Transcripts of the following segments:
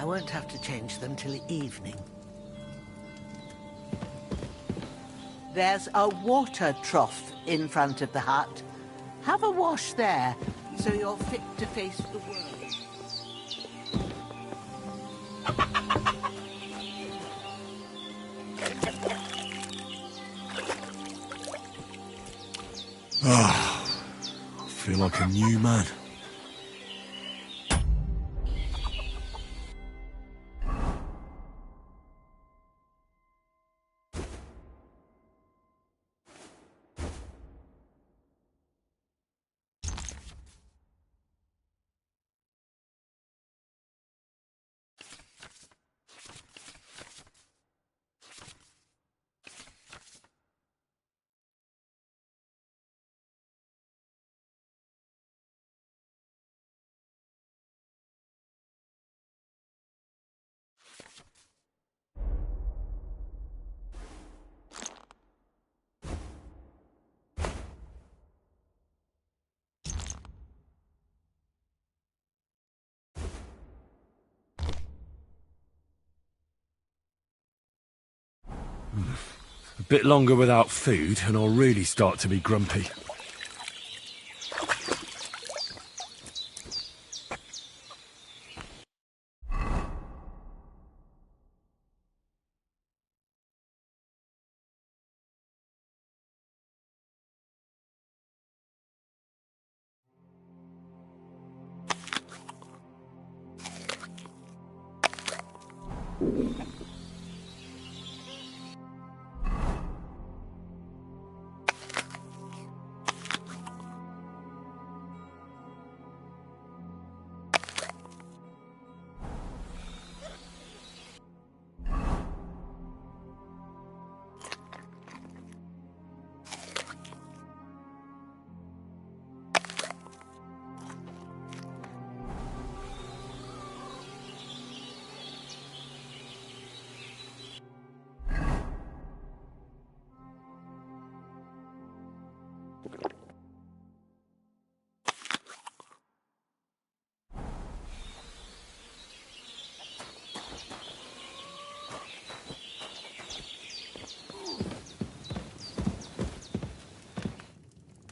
I won't have to change them till evening. There's a water trough in front of the hut. Have a wash there, so you're fit to face the world. I feel like a new man. A bit longer without food and I'll really start to be grumpy.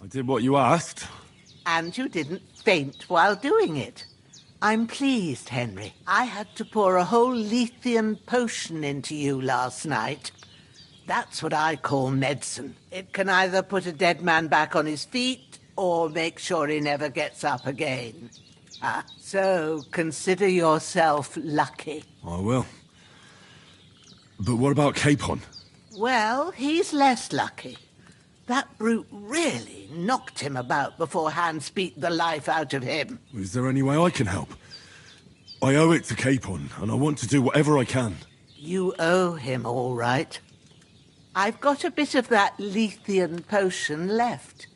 Did what you asked. And you didn't faint while doing it. I'm pleased, Henry. I had to pour a whole Lethean potion into you last night. That's what I call medicine. It can either put a dead man back on his feet or make sure he never gets up again. So consider yourself lucky. I will. But what about Capon? Well, he's less lucky. That brute really knocked him about before Hans beat the life out of him. Is there any way I can help? I owe it to Capon, and I want to do whatever I can. You owe him, all right. I've got a bit of that Lethean potion left.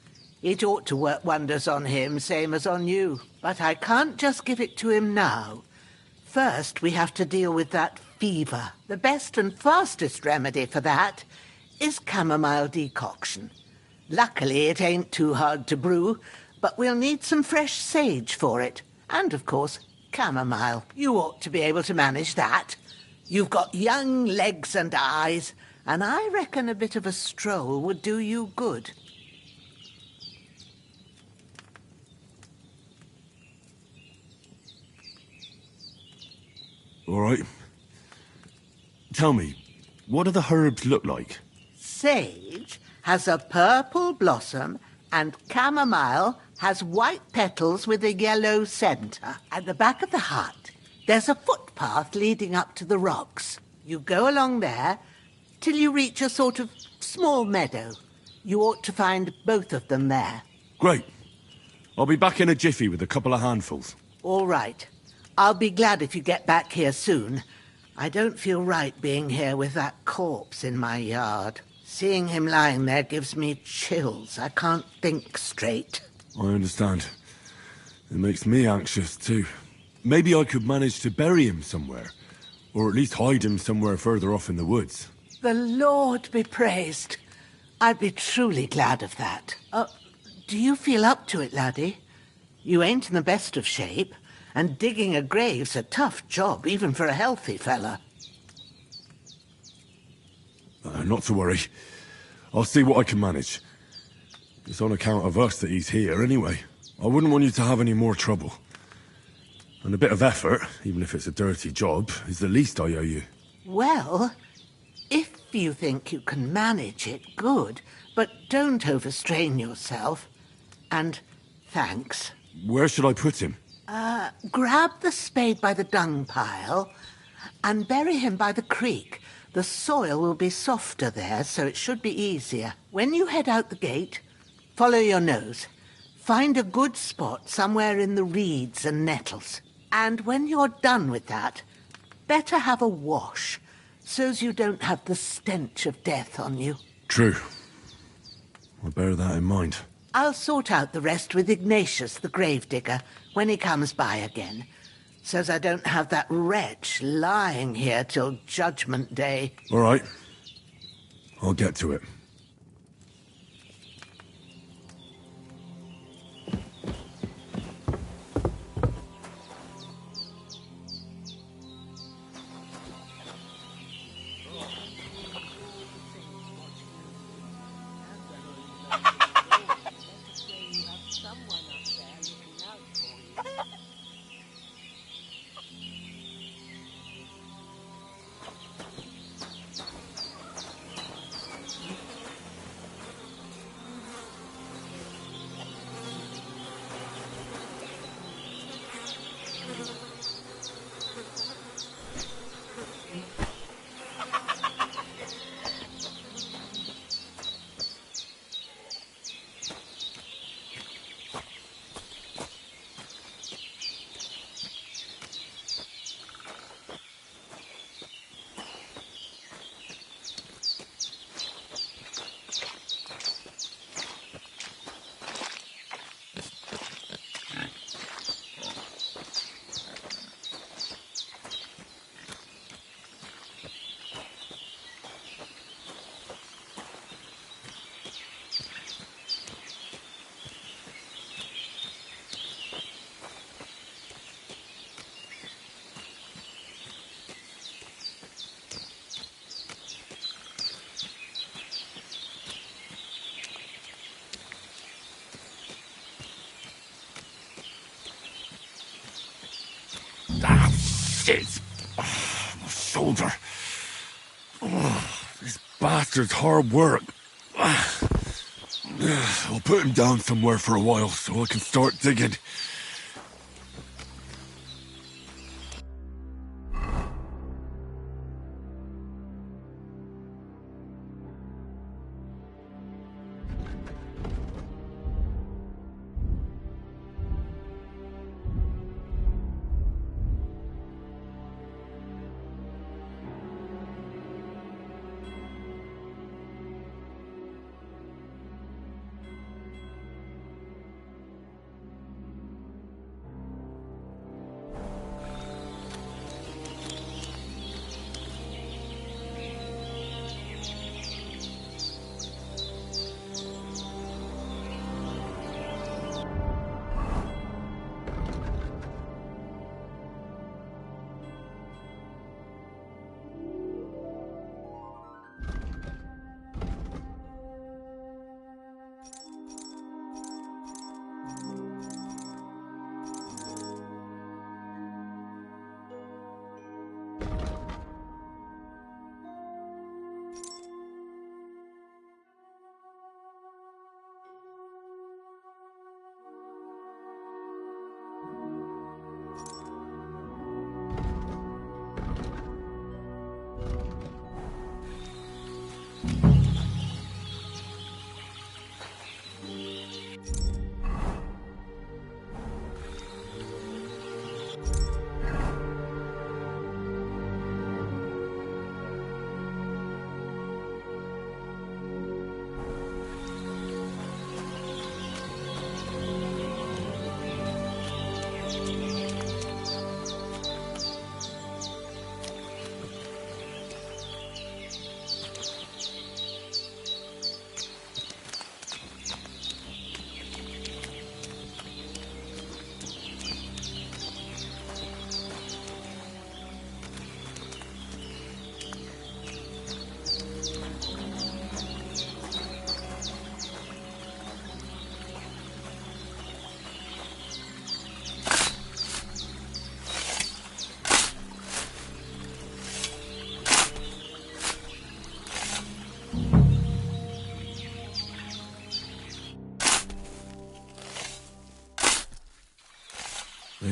It ought to work wonders on him, same as on you. But I can't just give it to him now. First, we have to deal with that fever. The best and fastest remedy for that is chamomile decoction. Luckily, it ain't too hard to brew, but we'll need some fresh sage for it. And, of course, chamomile. You ought to be able to manage that. You've got young legs and eyes, and I reckon a bit of a stroll would do you good. All right. Tell me, what do the herbs look like? Sage has a purple blossom, and chamomile has white petals with a yellow centre. At the back of the hut, there's a footpath leading up to the rocks. You go along there till you reach a sort of small meadow. You ought to find both of them there. Great. I'll be back in a jiffy with a couple of handfuls. All right. I'll be glad if you get back here soon. I don't feel right being here with that corpse in my yard. Seeing him lying there gives me chills. I can't think straight. I understand. It makes me anxious, too. Maybe I could manage to bury him somewhere. Or at least hide him somewhere further off in the woods. The Lord be praised. I'd be truly glad of that. Do you feel up to it, laddie? You ain't in the best of shape, And digging a grave's a tough job, even for a healthy fella. Not to worry. I'll see what I can manage. It's on account of us that he's here anyway. I wouldn't want you to have any more trouble. And a bit of effort, even if it's a dirty job, is the least I owe you. Well, if you think you can manage it, good. But don't overstrain yourself. And thanks. Where should I put him? Grab the spade by the dung pile and bury him by the creek. The soil will be softer there, so it should be easier. When you head out the gate, follow your nose. Find a good spot somewhere in the reeds and nettles. And when you're done with that, better have a wash, so's you don't have the stench of death on you. True. I'll bear that in mind. I'll sort out the rest with Ignatius, the gravedigger, when he comes by again, so's I don't have that wretch lying here till Judgment Day. All right. I'll get to it. Ah, shit! Oh, my shoulder. Oh, this bastard's hard work. I'll put him down somewhere for a while so I can start digging.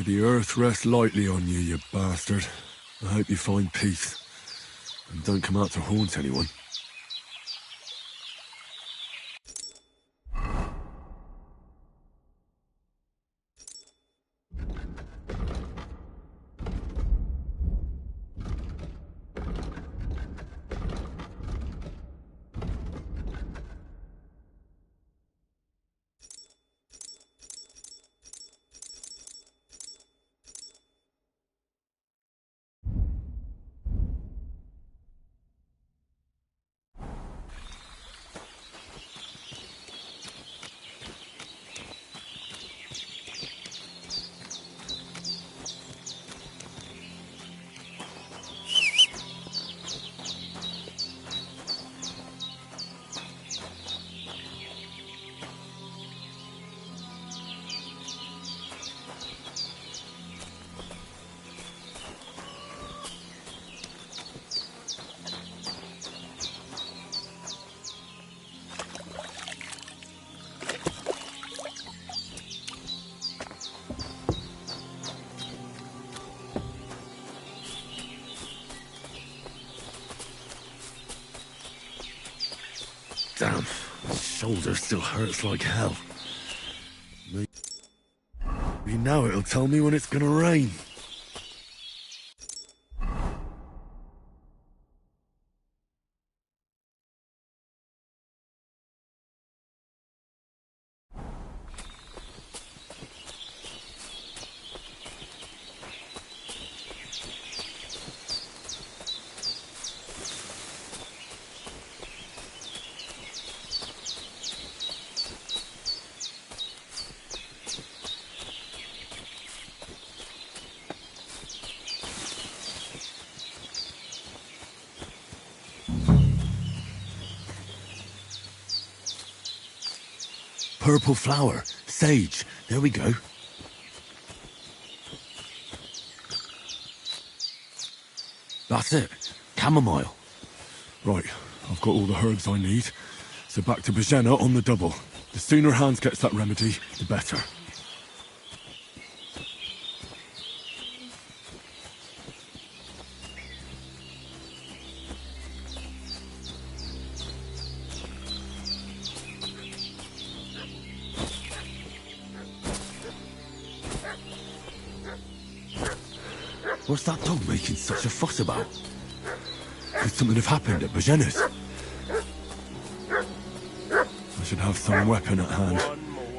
the earth rest lightly on you, you bastard. I hope you find peace. And don't come out to haunt anyone. Damn, my shoulder still hurts like hell. Maybe now it'll tell me when it's gonna rain. Purple flower. Sage. There we go. That's it. Chamomile. Right. I've got all the herbs I need. So back to Bajena on the double. The sooner Hans gets that remedy, the better. What's that dog making such a fuss about? Could something have happened at Bajena's? I should have some weapon at hand,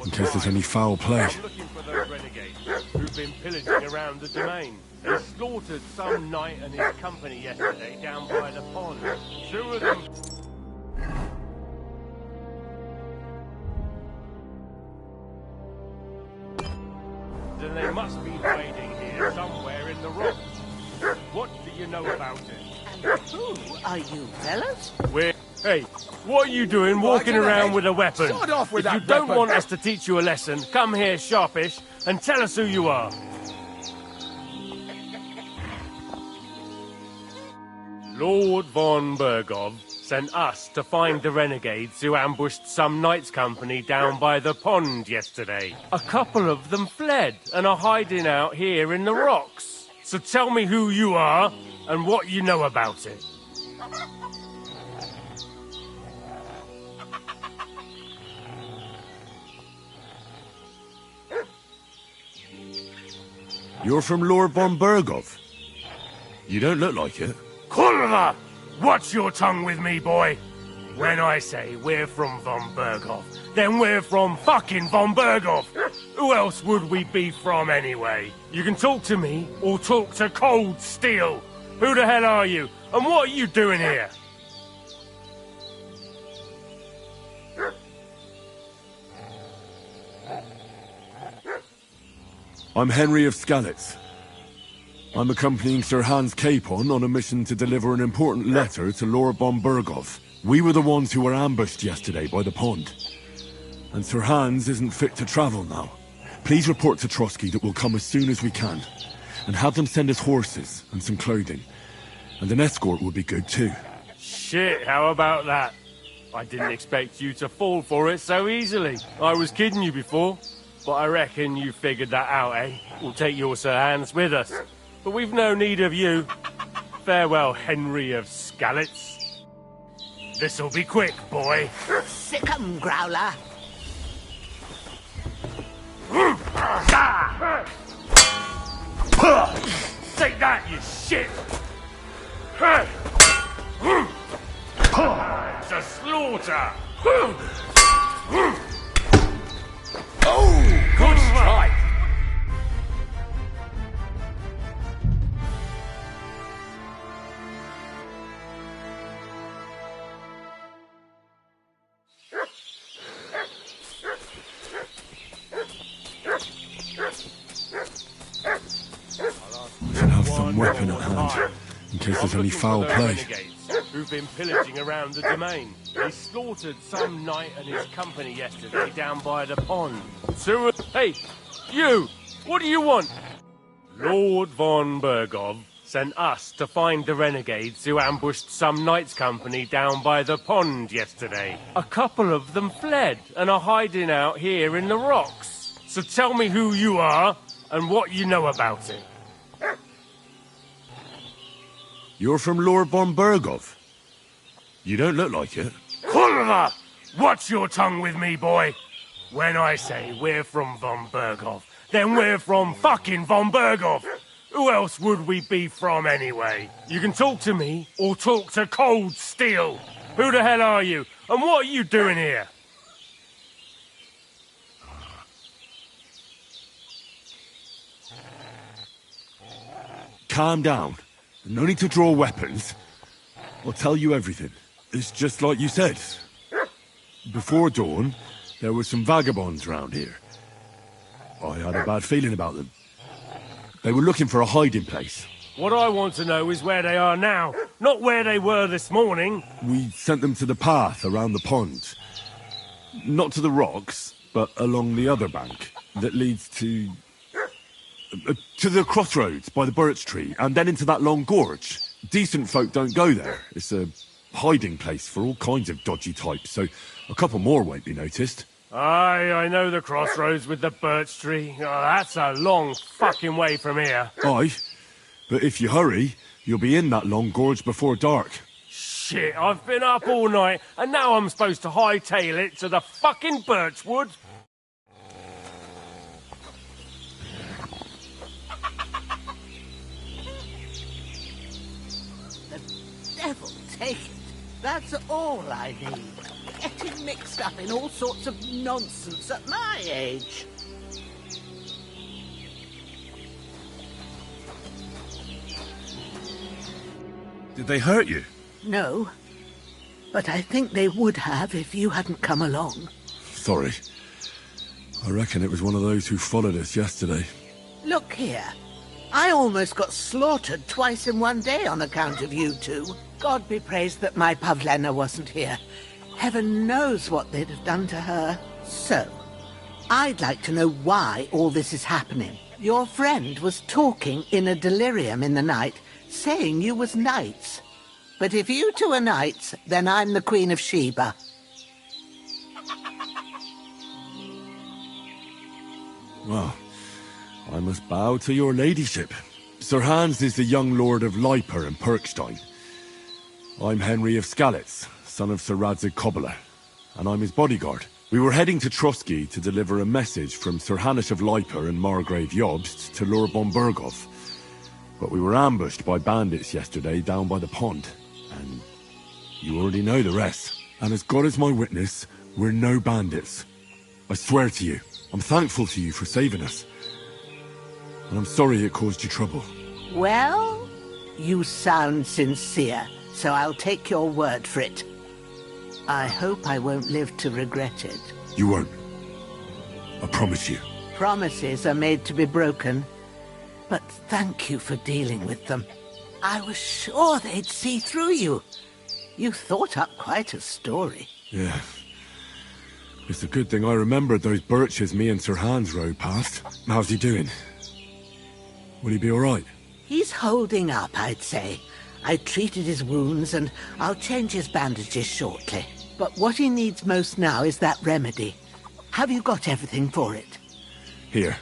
in case there's any foul play. I'm looking for those renegades who've been pillaging around the domain. They slaughtered some knight and his company yesterday down by the pond. 2 of them... Then they must be hiding here somewhere in the rocks. What do you know about it? And who are you, fellas? Hey, what are you doing walking around with a weapon? Start off with if you that don't weapon. want us to teach you a lesson, come here sharpish and tell us who you are. Lord von Bergov sent us to find the renegades who ambushed some knight's company down by the pond yesterday. A couple of them fled and are hiding out here in the rocks. So tell me who you are and what you know about it. You're from Lord von Bergov. You don't look like it. Kulva! Watch your tongue with me, boy. When I say we're from von Bergov, then we're from fucking von Bergov. Who else would we be from anyway? You can talk to me or talk to Cold Steel. Who the hell are you? And what are you doing here? I'm Henry of Skalitz. I'm accompanying Sir Hans Capon on a mission to deliver an important letter to Lord von Bergov. We were the ones who were ambushed yesterday by the pond. And Sir Hans isn't fit to travel now. Please report to Trotsky that we'll come as soon as we can. And have them send us horses and some clothing. And an escort would be good too. Shit, how about that? I didn't expect you to fall for it so easily. I was kidding you before. But I reckon you figured that out, eh? We'll take your Sir Hans with us. But we've no need of you. Farewell, Henry of Skalitz. This'll be quick, boy. Sick 'em, Growler. Take that, you shit! It's a slaughter! Oh, good strike! Should have some weapon at hand, in case there's any foul play. Who've been pillaging around the domain. They slaughtered some knight and his company yesterday down by the pond. So, hey, you! What do you want? Lord von Bergov sent us to find the renegades who ambushed some knight's company down by the pond yesterday. A couple of them fled and are hiding out here in the rocks. So tell me who you are and what you know about it. You're from Lord von Bergov. You don't look like it. Kulva! Watch your tongue with me, boy. When I say we're from von Bergov, then we're from fucking von Bergov. Who else would we be from anyway? You can talk to me or talk to Cold Steel. Who the hell are you? And what are you doing here? Calm down. No need to draw weapons. I'll tell you everything. It's just like you said. Before dawn, there were some vagabonds round here. I had a bad feeling about them. They were looking for a hiding place. What I want to know is where they are now, not where they were this morning. We sent them to the path around the pond. Not to the rocks, but along the other bank that leads to the crossroads by the birch tree, and then into that long gorge. Decent folk don't go there. It's a hiding place for all kinds of dodgy types, so a couple more won't be noticed. Aye, I know the crossroads with the birch tree. Oh, that's a long fucking way from here. Aye, but if you hurry, you'll be in that long gorge before dark. Shit, I've been up all night, and now I'm supposed to hightail it to the fucking birchwood? Devil take it. That's all I need. Getting mixed up in all sorts of nonsense at my age. Did they hurt you? No, but I think they would have if you hadn't come along. Sorry. I reckon it was one of those who followed us yesterday. Look here. I almost got slaughtered twice in one day on account of you two. God be praised that my Pavlena wasn't here. Heaven knows what they'd have done to her. So, I'd like to know why all this is happening. Your friend was talking in a delirium in the night, saying you was knights. But if you two are knights, then I'm the Queen of Sheba. Well, I must bow to your ladyship. Sir Hans is the young lord of Leiper and Perkstein. I'm Henry of Skalitz, son of Sir Radzig Kobyla, and I'm his bodyguard. We were heading to Trotsky to deliver a message from Sir Hanush of Leiper and Margrave Jobst to Lord von Bergov. But we were ambushed by bandits yesterday down by the pond, and you already know the rest. And as God is my witness, we're no bandits. I swear to you, I'm thankful to you for saving us. And I'm sorry it caused you trouble. Well, you sound sincere, so I'll take your word for it. I hope I won't live to regret it. You won't. I promise you. Promises are made to be broken. But thank you for dealing with them. I was sure they'd see through you. You thought up quite a story. Yeah. It's a good thing I remembered those birches me and Sir Hans rode past. How's he doing? Will he be all right? He's holding up, I'd say. I treated his wounds and I'll change his bandages shortly. But what he needs most now is that remedy. Have you got everything for it? Here.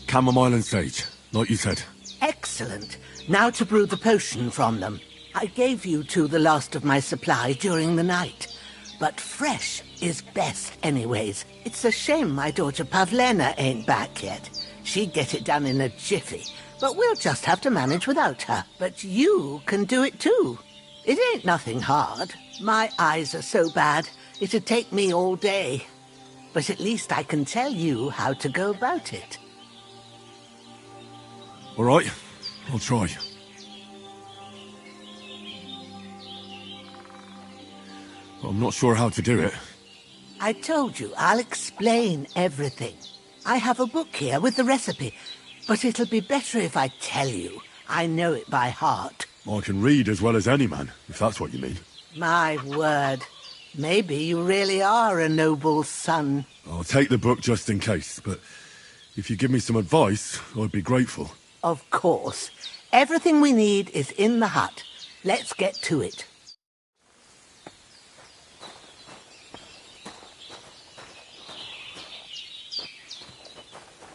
Chamomile and sage, like you said. Excellent. Now to brew the potion from them. I gave you two the last of my supply during the night. But fresh is best anyways. It's a shame my daughter Pavlena ain't back yet. She'd get it done in a jiffy. But we'll just have to manage without her. But you can do it too. It ain't nothing hard. My eyes are so bad, it'd take me all day. But at least I can tell you how to go about it. All right, I'll try. But I'm not sure how to do it. I told you, I'll explain everything. I have a book here with the recipe, but it'll be better if I tell you. I know it by heart. I can read as well as any man, if that's what you mean. My word. Maybe you really are a noble son. I'll take the book just in case, but if you give me some advice, I'd be grateful. Of course. Everything we need is in the hut. Let's get to it.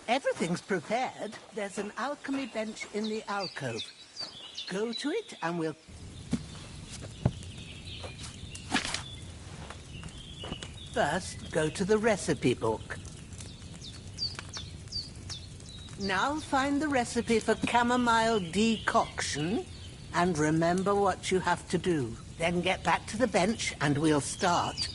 Everything's prepared. There's an alchemy bench in the alcove. Go to it and we'll... First, go to the recipe book. Now find the recipe for chamomile decoction and remember what you have to do. Then get back to the bench and we'll start.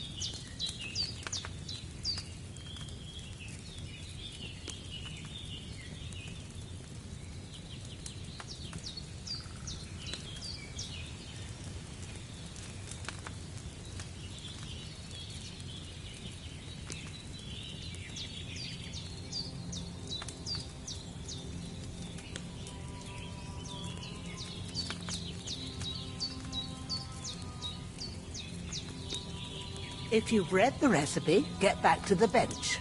If you've read the recipe, get back to the bench.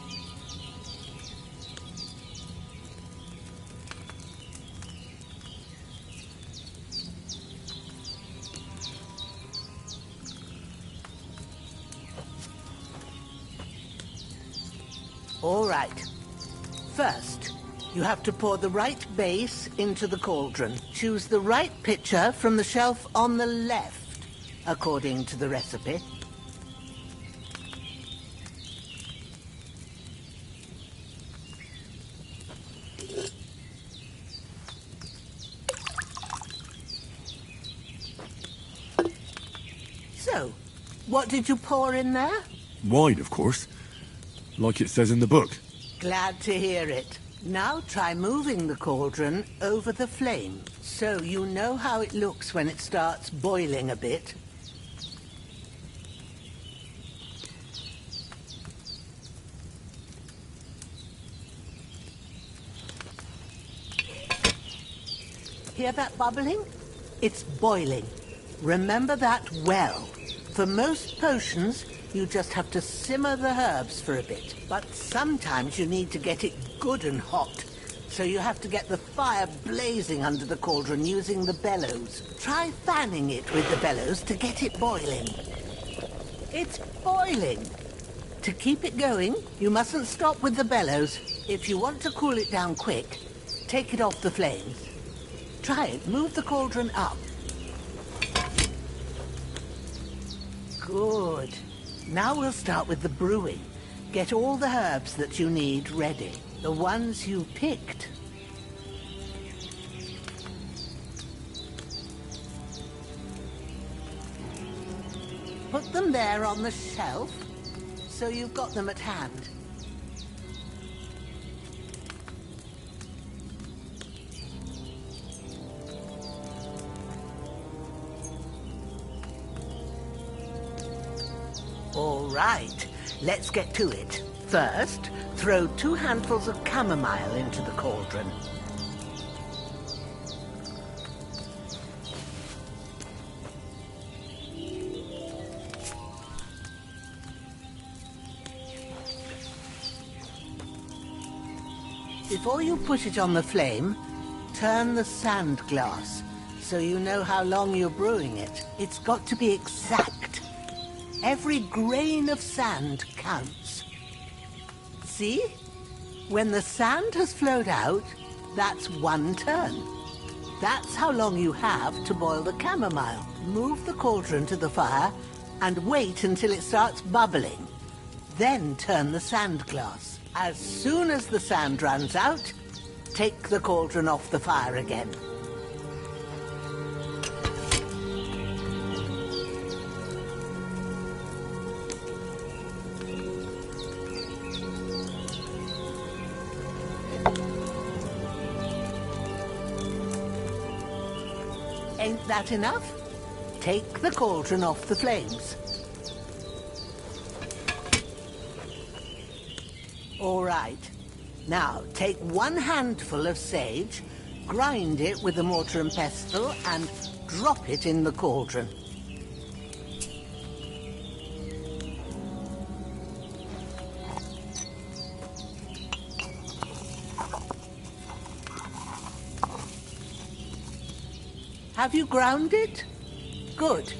All right. First, you have to pour the right base into the cauldron. Choose the right pitcher from the shelf on the left, according to the recipe. So, what did you pour in there? Wine, of course. Like it says in the book. Glad to hear it. Now try moving the cauldron over the flame, so you know how it looks when it starts boiling a bit. Hear that bubbling? It's boiling. Remember that well. For most potions, you just have to simmer the herbs for a bit. But sometimes you need to get it good and hot. So you have to get the fire blazing under the cauldron using the bellows. Try fanning it with the bellows to get it boiling. It's boiling. To keep it going, you mustn't stop with the bellows. If you want to cool it down quick, take it off the flames. Try it. Move the cauldron up. Good. Now we'll start with the brewing. Get all the herbs that you need ready. The ones you picked. Put them there on the shelf, so you've got them at hand. All right, let's get to it. First, throw 2 handfuls of chamomile into the cauldron. Before you put it on the flame, turn the sand glass so you know how long you're brewing it. It's got to be exact. Every grain of sand counts. See? When the sand has flowed out, that's 1 turn. That's how long you have to boil the chamomile. Move the cauldron to the fire and wait until it starts bubbling. Then turn the sand glass. As soon as the sand runs out, take the cauldron off the fire again. Ain't that enough? Take the cauldron off the flames. All right. Now, take 1 handful of sage, grind it with a mortar and pestle, and drop it in the cauldron. Have you ground it? Good.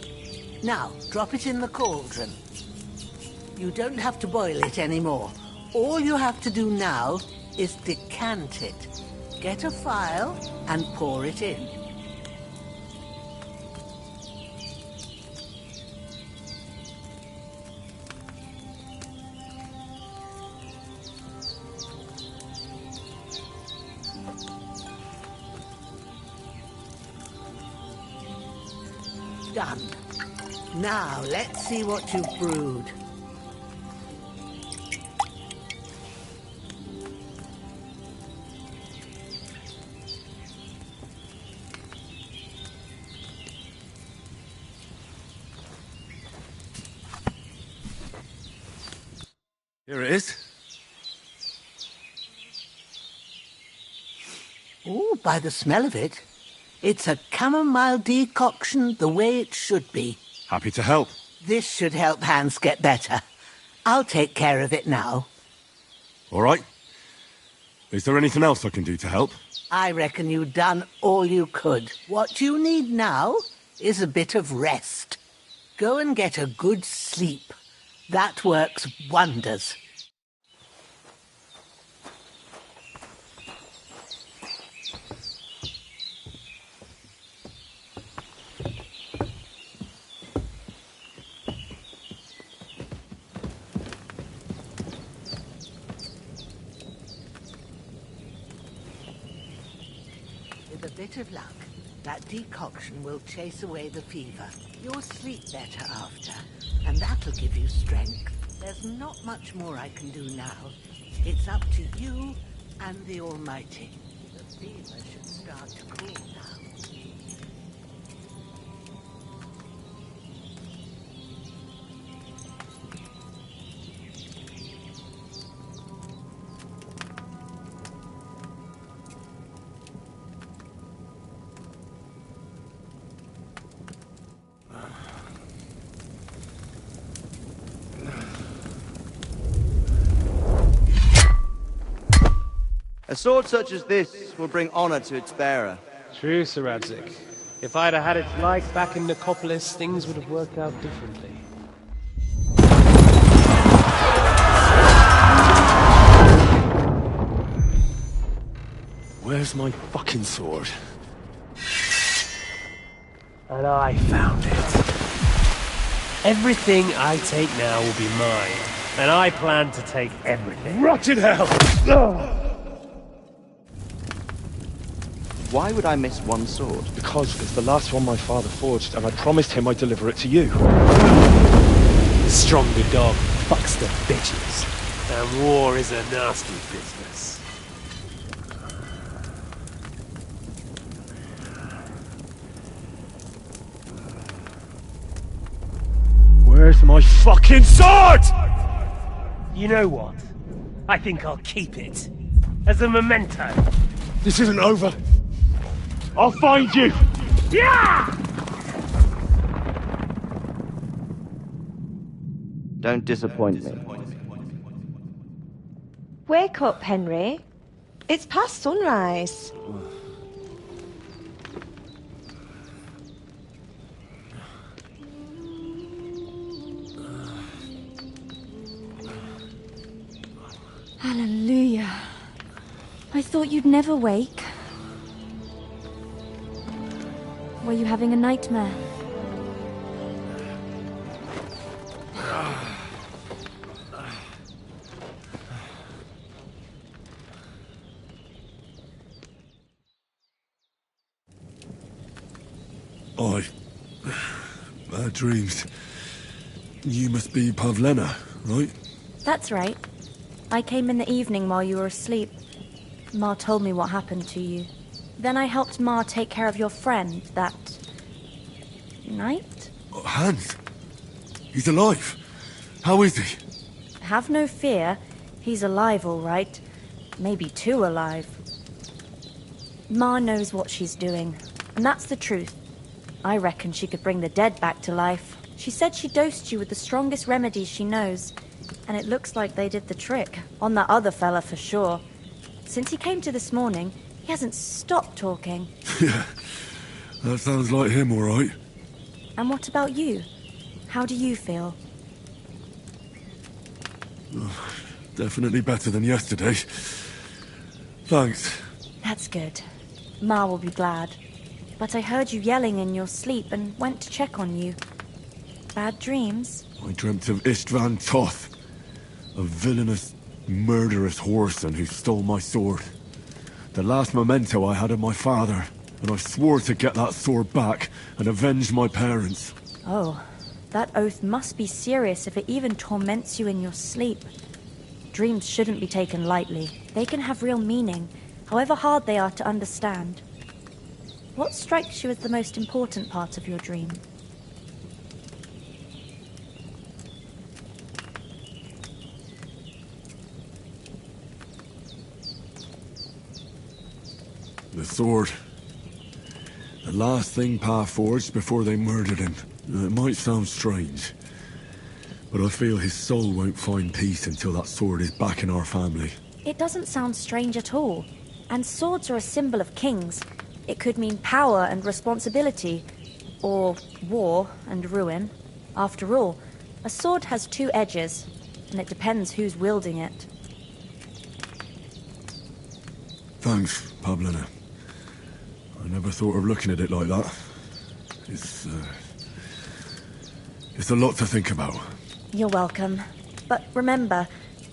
Now, drop it in the cauldron. You don't have to boil it anymore. All you have to do now is decant it. Get a phial and pour it in. Done. Now, let's see what you've brewed. Here it is. Oh, by the smell of it, it's a chamomile decoction the way it should be. Happy to help. This should help Hans get better. I'll take care of it now. All right. Is there anything else I can do to help? I reckon you've done all you could. What you need now is a bit of rest. Go and get a good sleep. That works wonders. With a bit of luck, that decoction will chase away the fever. You'll sleep better after, and that'll give you strength. There's not much more I can do now. It's up to you and the Almighty. The fever should start to cool now. A sword such as this will bring honor to its bearer. True, Sir Radzig. If I'd have had its like back in Nicopolis, things would have worked out differently. Where's my fucking sword? And I found it. Everything I take now will be mine, and I plan to take everything. Rotted hell! Why would I miss one sword? Because it's the last one my father forged, and I promised him I'd deliver it to you. Stronger dog fucks the bitches, and war is a nasty business. Where's my fucking sword? You know what? I think I'll keep it. As a memento. This isn't over. I'll find you! Yeah! Don't disappoint me. Wake up, Henry. It's past sunrise. Hallelujah. thought you'd never wake. Were you having a nightmare? Bad dreams. You must be Pavlena, right? That's right. I came in the evening while you were asleep. Ma told me what happened to you. Then I helped Ma take care of your friend that night? Oh, Hans! He's alive! How is he? Have no fear. He's alive, all right. Maybe too alive. Ma knows what she's doing, and that's the truth. I reckon she could bring the dead back to life. She said she dosed you with the strongest remedies she knows, and it looks like they did the trick. On that other fella for sure. Since he came to this morning, he hasn't stopped talking. Yeah, that sounds like him, all right. And what about you? How do you feel? Definitely better than yesterday. Thanks. That's good. Ma will be glad. But I heard you yelling in your sleep and went to check on you. Bad dreams? I dreamt of Istvan Toth, a villainous, murderous whoreson who stole my sword. The last memento I had of my father, and I swore to get that sword back and avenge my parents. Oh, that oath must be serious if it even torments you in your sleep. Dreams shouldn't be taken lightly. They can have real meaning, however hard they are to understand. What strikes you as the most important part of your dream? The sword. The last thing Pa forged before they murdered him. It might sound strange, but I feel his soul won't find peace until that sword is back in our family. It doesn't sound strange at all. And swords are a symbol of kings. It could mean power and responsibility, or war and ruin. After all, a sword has two edges, and it depends who's wielding it. Thanks, Pavlena. I never thought of looking at it like that. It's a lot to think about. You're welcome. But remember,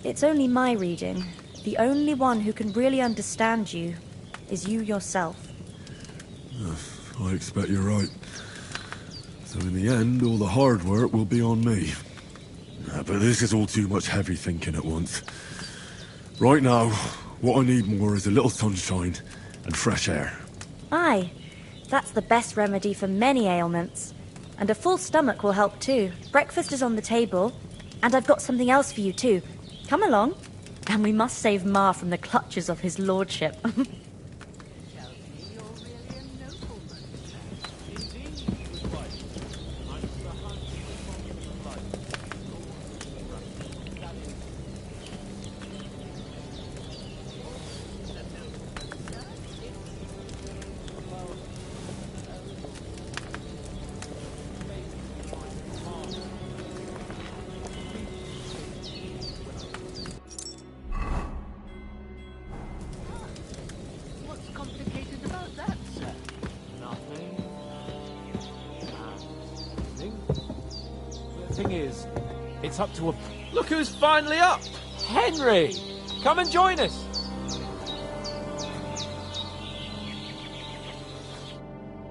it's only my reading. The only one who can really understand you is you yourself. I expect you're right. So in the end, all the hard work will be on me. But this is all too much heavy thinking at once. Right now, what I need more is a little sunshine and fresh air. Aye, that's the best remedy for many ailments. And a full stomach will help too. Breakfast is on the table, and I've got something else for you too. Come along, and we must save Ma from the clutches of his lordship. What's complicated about that, sir? Nothing. The thing is, it's up to a... Look who's finally up! Henry! Come and join us!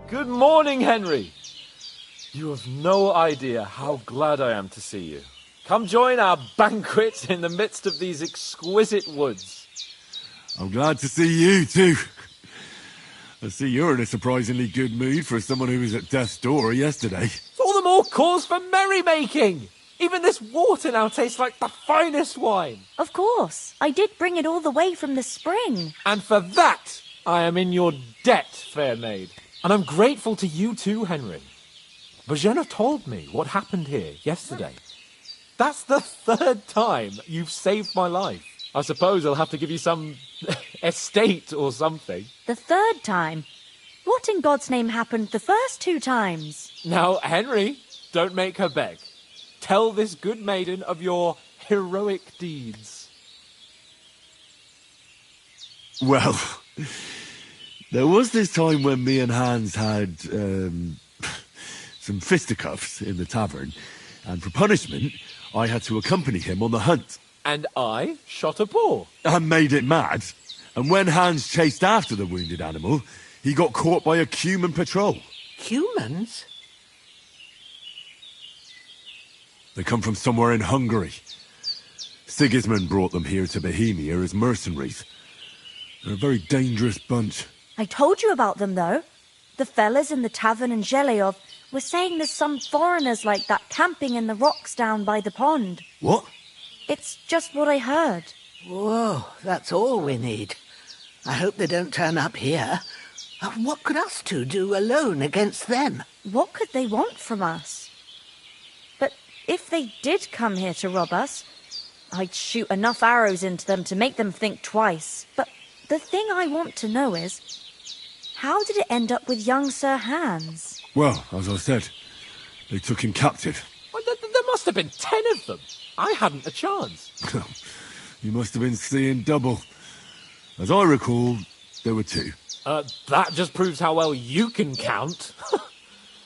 Good morning, Henry! You have no idea how glad I am to see you. Come join our banquet in the midst of these exquisite woods. I'm glad to see you, too. I see you're in a surprisingly good mood for someone who was at death's door yesterday. It's all the more cause for merrymaking! Even this water now tastes like the finest wine. Of course, I did bring it all the way from the spring. And for that, I am in your debt, fair maid. And I'm grateful to you too, Henry. Bojena told me what happened here yesterday. That's the third time you've saved my life. I suppose I'll have to give you some estate or something. The third time? What in God's name happened the first two times? Now, Henry, don't make her beg. Tell this good maiden of your heroic deeds. Well, there was this time when me and Hans had some fisticuffs in the tavern, and for punishment, I had to accompany him on the hunt. And I shot a boar. And made it mad. And when Hans chased after the wounded animal, he got caught by a Cuman patrol. Humans? They come from somewhere in Hungary. Sigismund brought them here to Bohemia as mercenaries. They're a very dangerous bunch. I told you about them, though. The fellas in the tavern in Zheleov were saying there's some foreigners like that camping in the rocks down by the pond. What? It's just what I heard. Whoa, that's all we need. I hope they don't turn up here. What could us two do alone against them? What could they want from us? But if they did come here to rob us, I'd shoot enough arrows into them to make them think twice. But the thing I want to know is, how did it end up with young Sir Hans? Well, as I said, they took him captive. Well, there must have been 10 of them. I hadn't a chance. You must have been seeing double. As I recall, there were 2. That just proves how well you can count.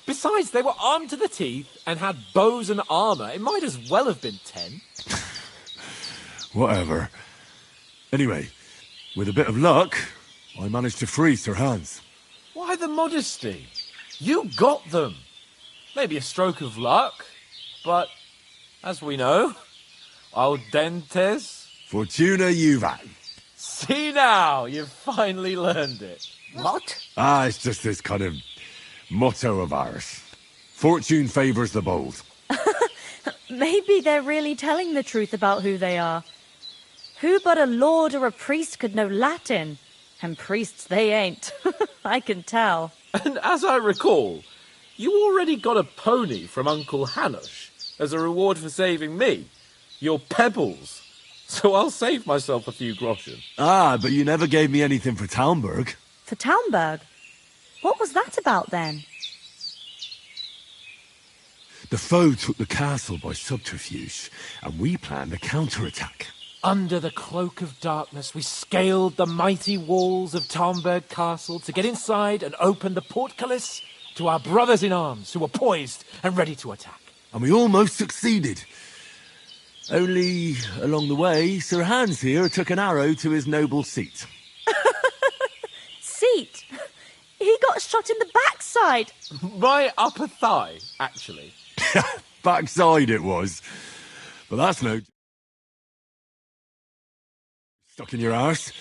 Besides, they were armed to the teeth and had bows and armour. It might as well have been 10. Whatever. Anyway, with a bit of luck, I managed to free Sir Hans. Why the modesty? You got them. Maybe a stroke of luck, but as we know, audentes. Fortuna juvat. See now, you've finally learned it. What? It's just this kind of motto of ours. Fortune favours the bold. Maybe they're really telling the truth about who they are. Who but a lord or a priest could know Latin? And priests they ain't. I can tell. And as I recall, you already got a pony from Uncle Hanush as a reward for saving me. Your pebbles. So I'll save myself a few groschen. But you never gave me anything for Talmberg. For Talmberg? What was that about then? The foe took the castle by subterfuge, and we planned a counterattack. Under the cloak of darkness, we scaled the mighty walls of Talmberg Castle to get inside and open the portcullis to our brothers in arms who were poised and ready to attack. And we almost succeeded. Only, along the way, Sir Hans here took an arrow to his noble seat. Seat? He got shot in the backside. My upper thigh, actually. Backside it was. But that's no... Stuck in your arse.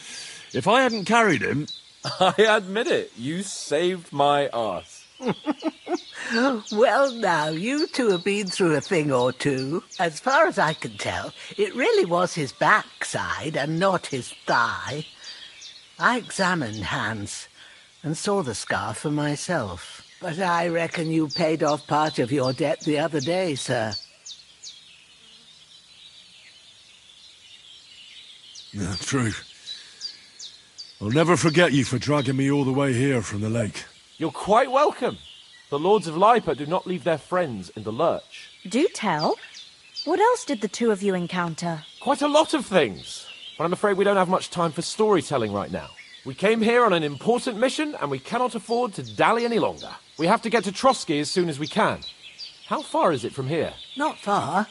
If I hadn't carried him... I admit it, you saved my arse. Well, now, you two have been through a thing or two. As far as I can tell, it really was his backside and not his thigh. I examined Hans and saw the scar for myself. But I reckon you paid off part of your debt the other day, sir. Yeah, true. I'll never forget you for dragging me all the way here from the lake. You're quite welcome. The Lords of Lipa do not leave their friends in the lurch. Do tell. What else did the two of you encounter? Quite a lot of things. But I'm afraid we don't have much time for storytelling right now. We came here on an important mission, and we cannot afford to dally any longer. We have to get to Trotsky as soon as we can. How far is it from here? Not far.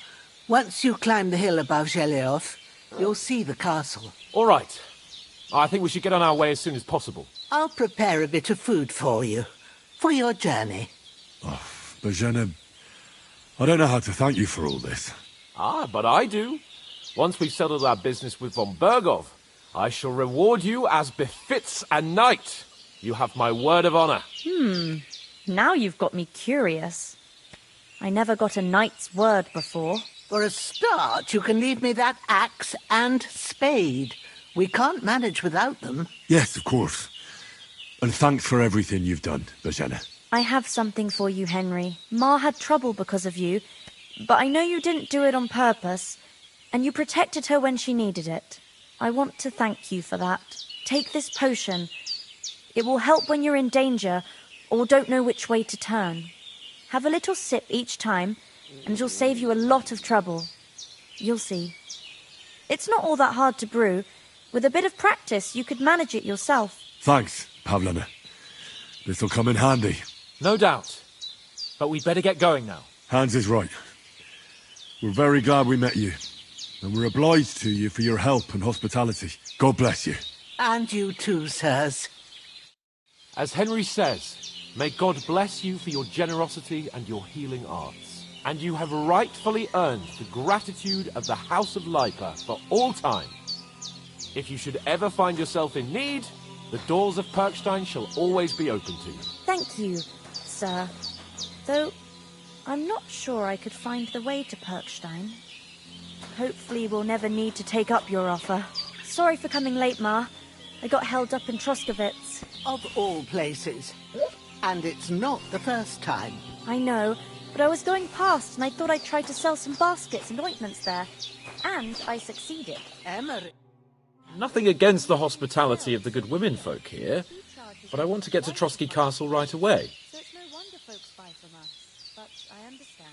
Once you climb the hill above Zheleov, you'll see the castle. All right. I think we should get on our way as soon as possible. I'll prepare a bit of food for you. For your journey. Bozhena, I don't know how to thank you for all this. But I do. Once we've settled our business with von Bergov, I shall reward you as befits a knight. You have my word of honor. Now you've got me curious. I never got a knight's word before. For a start, you can leave me that axe and spade. We can't manage without them. Yes, of course. And thanks for everything you've done, Bozhena. I have something for you, Henry. Ma had trouble because of you, but I know you didn't do it on purpose, and you protected her when she needed it. I want to thank you for that. Take this potion. It will help when you're in danger or don't know which way to turn. Have a little sip each time, and it'll save you a lot of trouble. You'll see. It's not all that hard to brew. With a bit of practice, you could manage it yourself. Thanks, Pavlena. This'll come in handy. No doubt. But we'd better get going now. Hans is right. We're very glad we met you. And we're obliged to you for your help and hospitality. God bless you. And you too, sirs. As Henry says, may God bless you for your generosity and your healing arts. And you have rightfully earned the gratitude of the House of Lipa for all time. If you should ever find yourself in need, the doors of Perkstein shall always be open to you. Thank you, sir. Though, I'm not sure I could find the way to Perkstein. Hopefully we'll never need to take up your offer. Sorry for coming late, Ma. I got held up in Troskowitz. Of all places. And it's not the first time. I know, but I was going past and I thought I'd try to sell some baskets and ointments there. And I succeeded. Emery. Nothing against the hospitality of the good women folk here, but I want to get to Trotsky Castle right away. So it's no wonder folks buy from us. But I understand.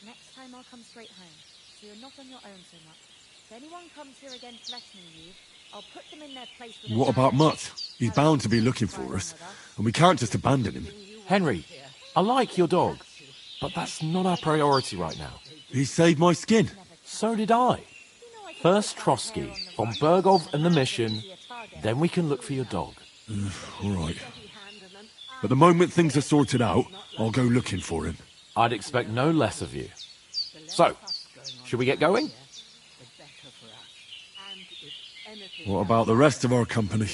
Next time I'll come straight home, so you're not on your own so much. If anyone comes here again threatening you, I'll put them in their place with What about Mutt? He's bound to be looking for us, and we can't just abandon him. Henry, I like your dog, but that's not our priority right now. He saved my skin. So did I. First Trotsky, von Bergov and the mission, then we can look for your dog. All right. But the moment things are sorted out, I'll go looking for him. I'd expect no less of you. So, should we get going? What about the rest of our company?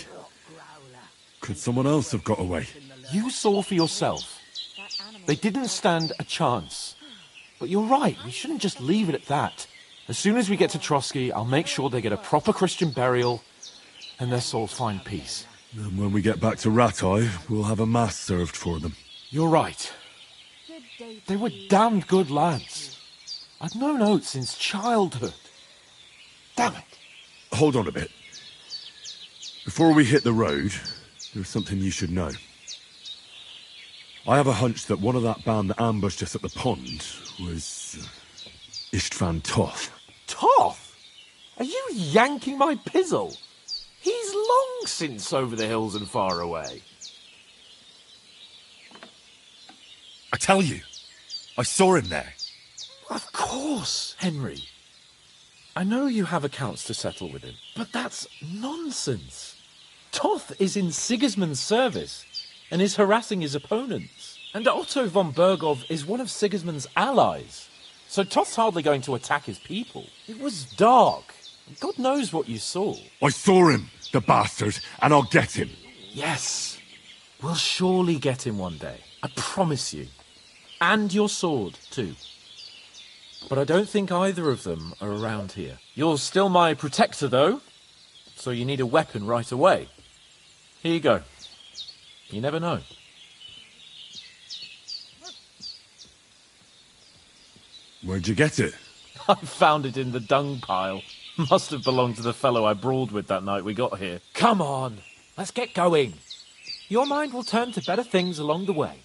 Could someone else have got away? You saw for yourself. They didn't stand a chance. But you're right, we shouldn't just leave it at that. As soon as we get to Trotsky, I'll make sure they get a proper Christian burial and their souls find peace. And when we get back to Ratai, we'll have a mass served for them. You're right. They were damned good lads. I've known Oates since childhood. Damn it. Hold on a bit. Before we hit the road, there's something you should know. I have a hunch that one of that band that ambushed us at the pond was Istvan Toth. Toth? Are you yanking my pizzle? He's long since over the hills and far away. I tell you, I saw him there. Of course, Henry. I know you have accounts to settle with him, but that's nonsense. Toth is in Sigismund's service and is harassing his opponents. And Otto von Bergov is one of Sigismund's allies. So Toth's hardly going to attack his people. It was dark. God knows what you saw. I saw him, the bastard, and I'll get him. Yes. We'll surely get him one day. I promise you. And your sword, too. But I don't think either of them are around here. You're still my protector, though. So you need a weapon right away. Here you go. You never know. Where'd you get it? I found it in the dung pile. Must have belonged to the fellow I brawled with that night we got here. Come on, let's get going. Your mind will turn to better things along the way.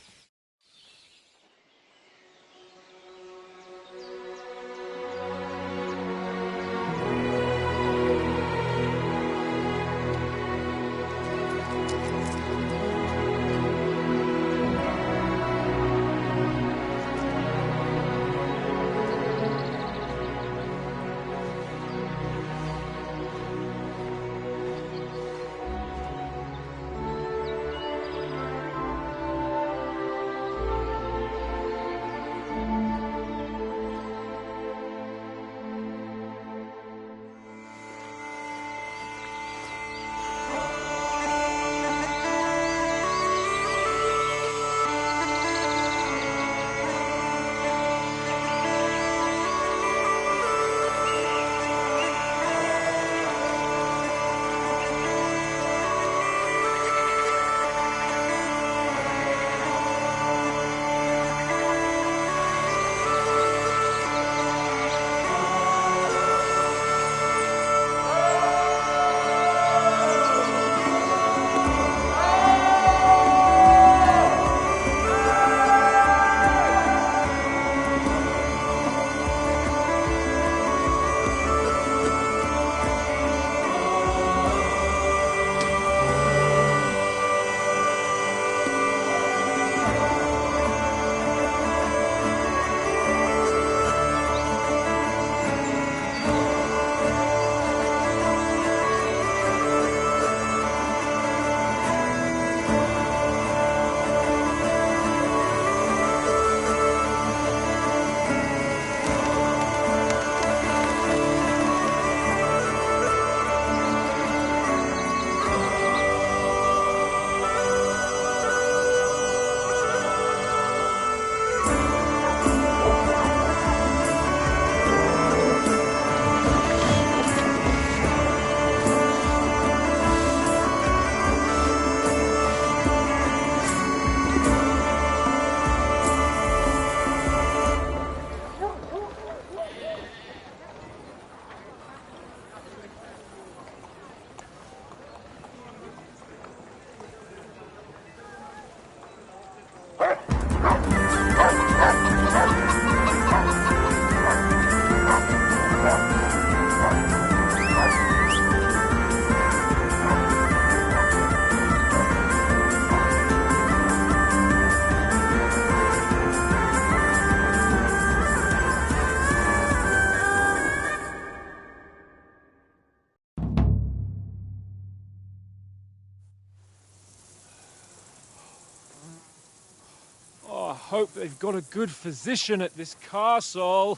hope they've got a good physician at this castle.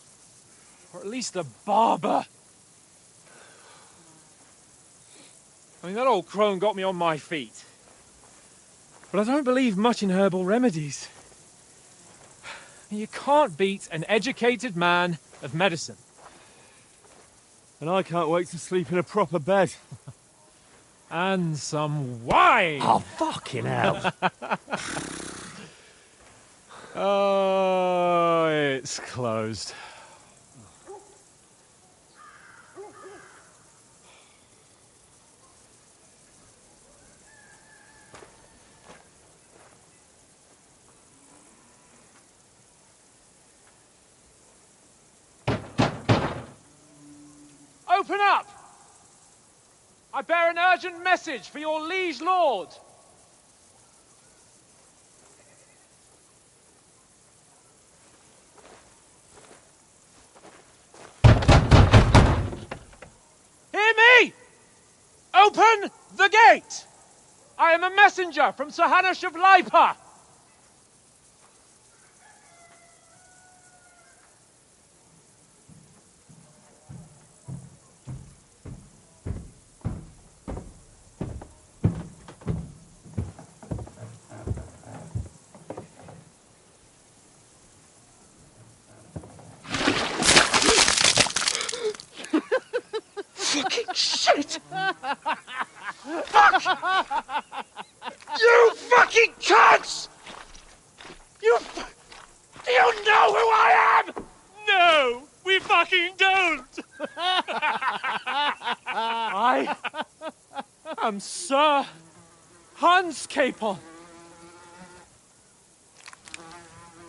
Or at least a barber. I mean, that old crone got me on my feet. But I don't believe much in herbal remedies. You can't beat an educated man of medicine. And I can't wait to sleep in a proper bed. And some wine! Oh, fucking hell. Oh, it's closed. Open up! I bear an urgent message for your liege lord. Hear me! Open the gate! I am a messenger from Sir Hanush of Lipa. Fucking shit! Fuck! You fucking cunts! Do you know who I am? No, we fucking don't. I am Sir Hans Capon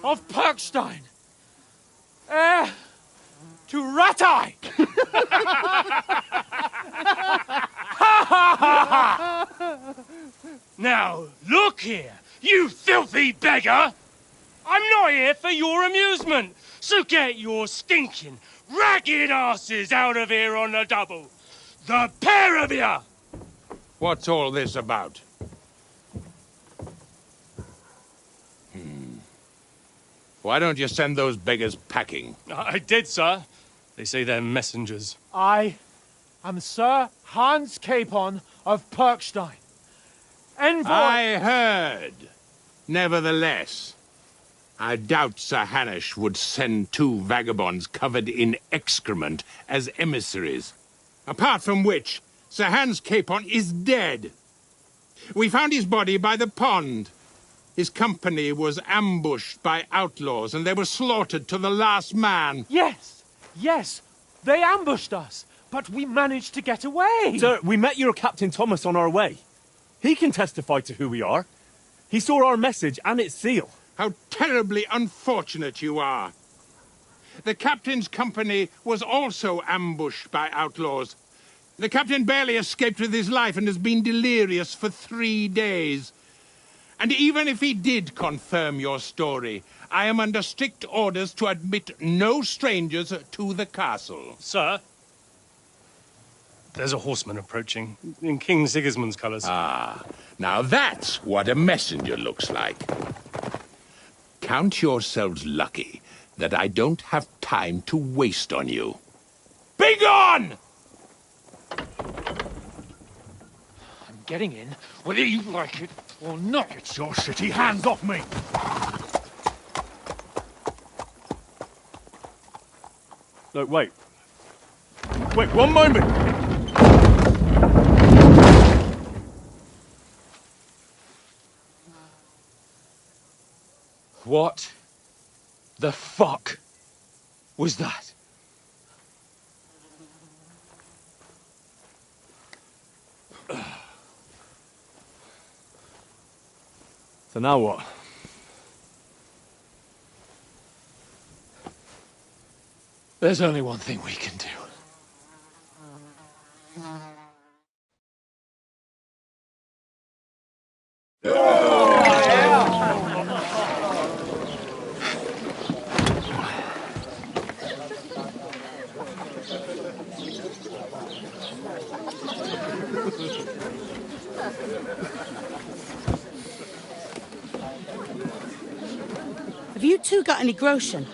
of Perkstein, heir to Ratai. Now, look here, you filthy beggar! I'm not here for your amusement, so get your stinking, ragged asses out of here on the double. The pair of you! What's all this about? Why don't you send those beggars packing? I did, sir. They say they're messengers. I am Sir Hans Capon of Perkstein, envoy. I heard. Nevertheless, I doubt Sir Hanush would send two vagabonds covered in excrement as emissaries. Apart from which, Sir Hans Capon is dead. We found his body by the pond. His company was ambushed by outlaws, and they were slaughtered to the last man. Yes, yes, they ambushed us, but we managed to get away. Sir, we met your Captain Thomas on our way. He can testify to who we are. He saw our message and its seal. How terribly unfortunate you are. The captain's company was also ambushed by outlaws. The captain barely escaped with his life and has been delirious for 3 days. And even if he did confirm your story, I am under strict orders to admit no strangers to the castle. Sir, there's a horseman approaching, in King Sigismund's colours. Ah, now that's what a messenger looks like. Count yourselves lucky that I don't have time to waste on you. Be gone! I'm getting in, whether you like it or not. Get your shitty hands off me! No, wait. Wait, one moment! What the fuck was that? So now what? There's only one thing we can do. Have you two got any groschen?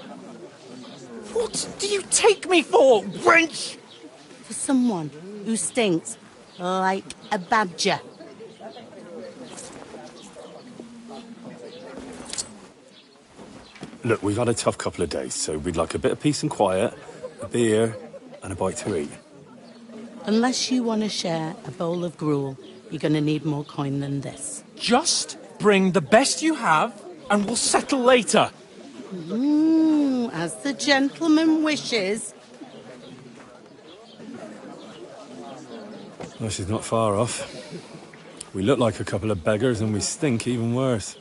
What do you take me for, wench? For someone who stinks like a badger. Look, we've had a tough couple of days, so we'd like a bit of peace and quiet, a beer, and a bite to eat. Unless you want to share a bowl of gruel, you're going to need more coin than this. Just bring the best you have, and we'll settle later. As the gentleman wishes. Well, she's not far off. We look like a couple of beggars, and we stink even worse.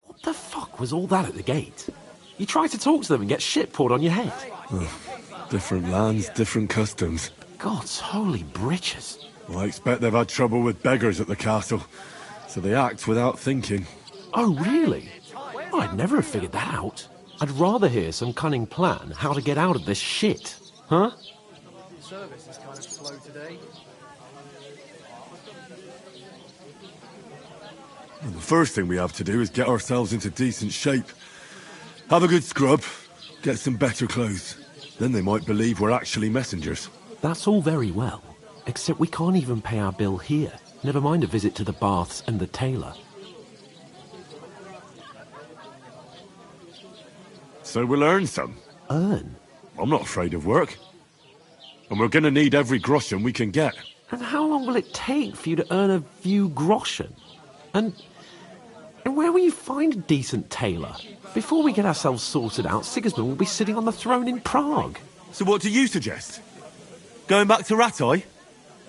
What the fuck was all that at the gate? You try to talk to them and get shit poured on your head. Different lands, different customs. God's holy britches. Well, I expect they've had trouble with beggars at the castle, so they act without thinking. Oh, really? I'd never have figured that out. I'd rather hear some cunning plan how to get out of this shit. Huh? Service is kind of slow today. Well, the first thing we have to do is get ourselves into decent shape. Have a good scrub, get some better clothes. Then they might believe we're actually messengers. That's all very well, except we can't even pay our bill here. Never mind a visit to the baths and the tailor. So we'll earn some. Earn? I'm not afraid of work. And we're gonna need every groschen we can get. And how long will it take for you to earn a few groschen? And where will you find a decent tailor? Before we get ourselves sorted out, Sigismund will be sitting on the throne in Prague. So what do you suggest? Going back to Rattay?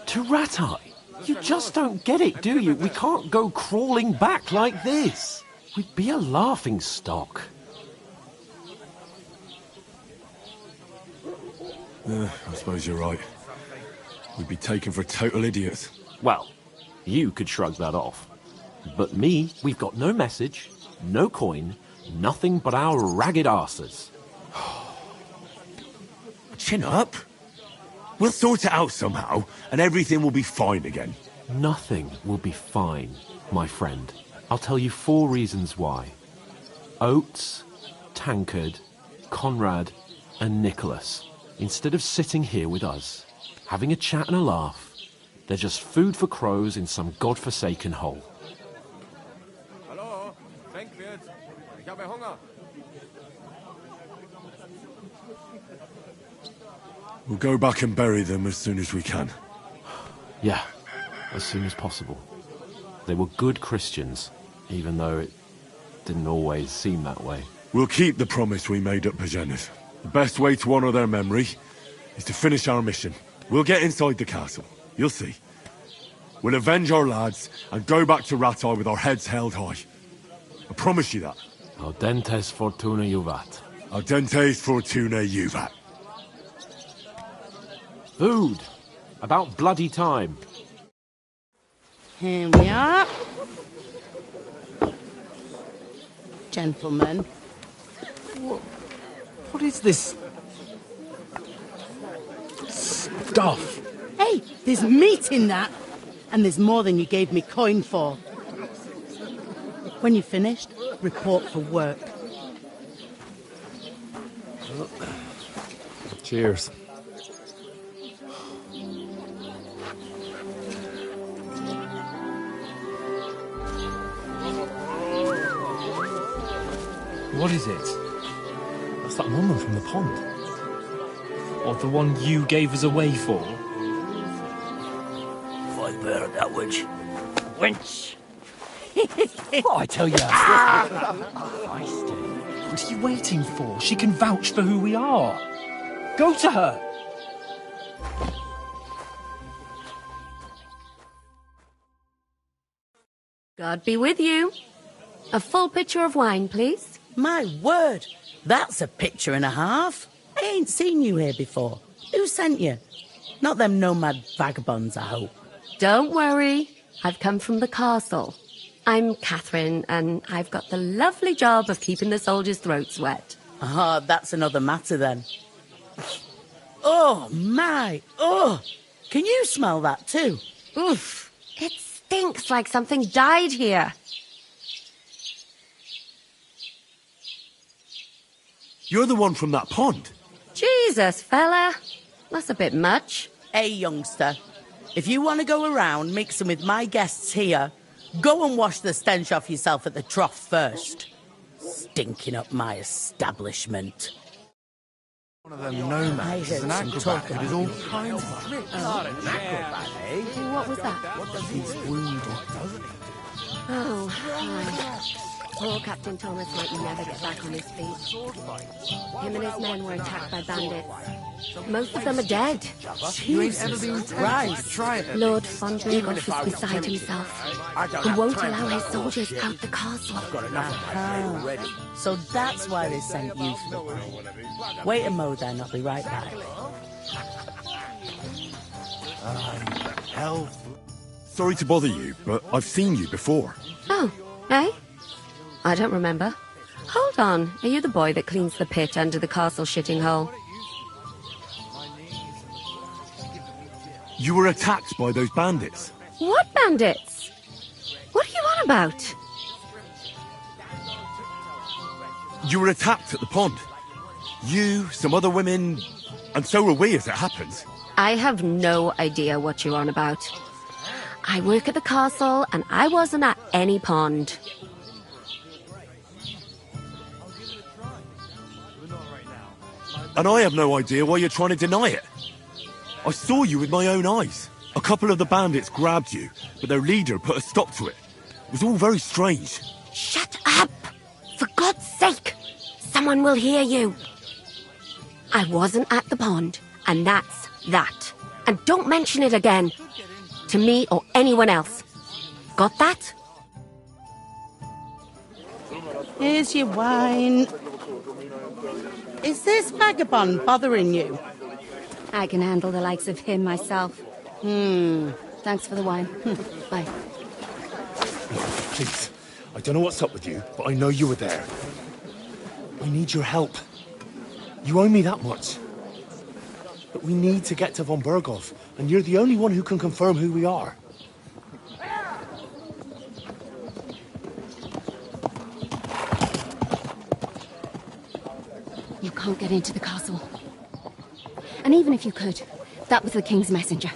To Rattay? You just don't get it, do you? We can't go crawling back like this. We'd be a laughing stock. I suppose you're right. We'd be taken for total idiots. Well, you could shrug that off. But me, we've got no message, no coin, nothing but our ragged arses. Chin up. We'll sort it out somehow, and everything will be fine again. Nothing will be fine, my friend. I'll tell you 4 reasons why. Oates, Tankard, Conrad, and Nicholas. Instead of sitting here with us, having a chat and a laugh, they're just food for crows in some godforsaken hole. Hallo, Trinkwitz. Ich habe Hunger. We'll go back and bury them as soon as we can. Yeah, as soon as possible. They were good Christians, even though it didn't always seem that way. We'll keep the promise we made at Bajenov. The best way to honor their memory is to finish our mission. We'll get inside the castle. You'll see. We'll avenge our lads and go back to Rattay with our heads held high. I promise you that. Audentes fortuna juvat. Audentes fortuna juvat. Food. About bloody time. Here we are. Gentlemen. What is this stuff? Hey, there's meat in that. And there's more than you gave me coin for. When you're finished, report for work. Cheers. What is it? That's that woman from the pond. Or the one you gave us away for? I bear that witch. Wench! Oh, I tell you. What are you waiting for? She can vouch for who we are. Go to her. God be with you. A full pitcher of wine, please. My word, that's a picture and a half. I ain't seen you here before. Who sent you? Not them nomad vagabonds, I hope. Don't worry. I've come from the castle. I'm Catherine, and I've got the lovely job of keeping the soldiers' throats wet. Ah, that's another matter then. Oh, my. Oh, can you smell that too? Oof. It stinks like something died here. You're the one from that pond. Jesus, fella. That's a bit much. Hey, youngster. If you want to go around mixing with my guests here, go and wash the stench off yourself at the trough first. Stinking up my establishment. One of them nomads is an acrobat who does all kinds of tricks. An acrobat, eh? What was that? He's wounded. Oh, right. Poor Captain Thomas might never get back on his feet. Him and his men were attacked by bandits. Most of them are dead. Jesus Christ. Lord von Burghoff is beside himself. He won't allow his soldiers out the castle. So that's why they sent you for the pond. Wait a mo then, I'll be right back. Sorry to bother you, but I've seen you before. Oh, eh? I don't remember. Hold on, are you the boy that cleans the pit under the castle shitting hole? You were attacked by those bandits. What bandits? What are you on about? You were attacked at the pond. You, some other women, and so were we as it happens. I have no idea what you're on about. I work at the castle and I wasn't at any pond. And I have no idea why you're trying to deny it. I saw you with my own eyes. A couple of the bandits grabbed you, but their leader put a stop to it. It was all very strange. Shut up! For God's sake! Someone will hear you. I wasn't at the pond, and that's that. And don't mention it again. To me or anyone else. Got that? Here's your wine. Is this vagabond bothering you? I can handle the likes of him myself. Thanks for the wine. Bye. Please, I don't know what's up with you, but I know you were there. I need your help. You owe me that much. But we need to get to von Burghoff, and you're the only one who can confirm who we are. You can't get into the castle. And even if you could, that was the King's messenger.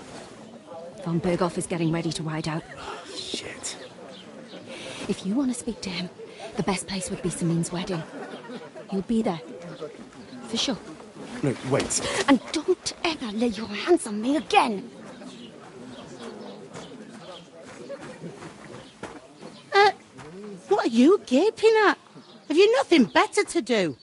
Von Burghoff is getting ready to ride out. Shit. If you want to speak to him, the best place would be Samine's wedding. He'll be there. For sure. No, wait. And don't ever lay your hands on me again! What are you gaping at? Have you nothing better to do?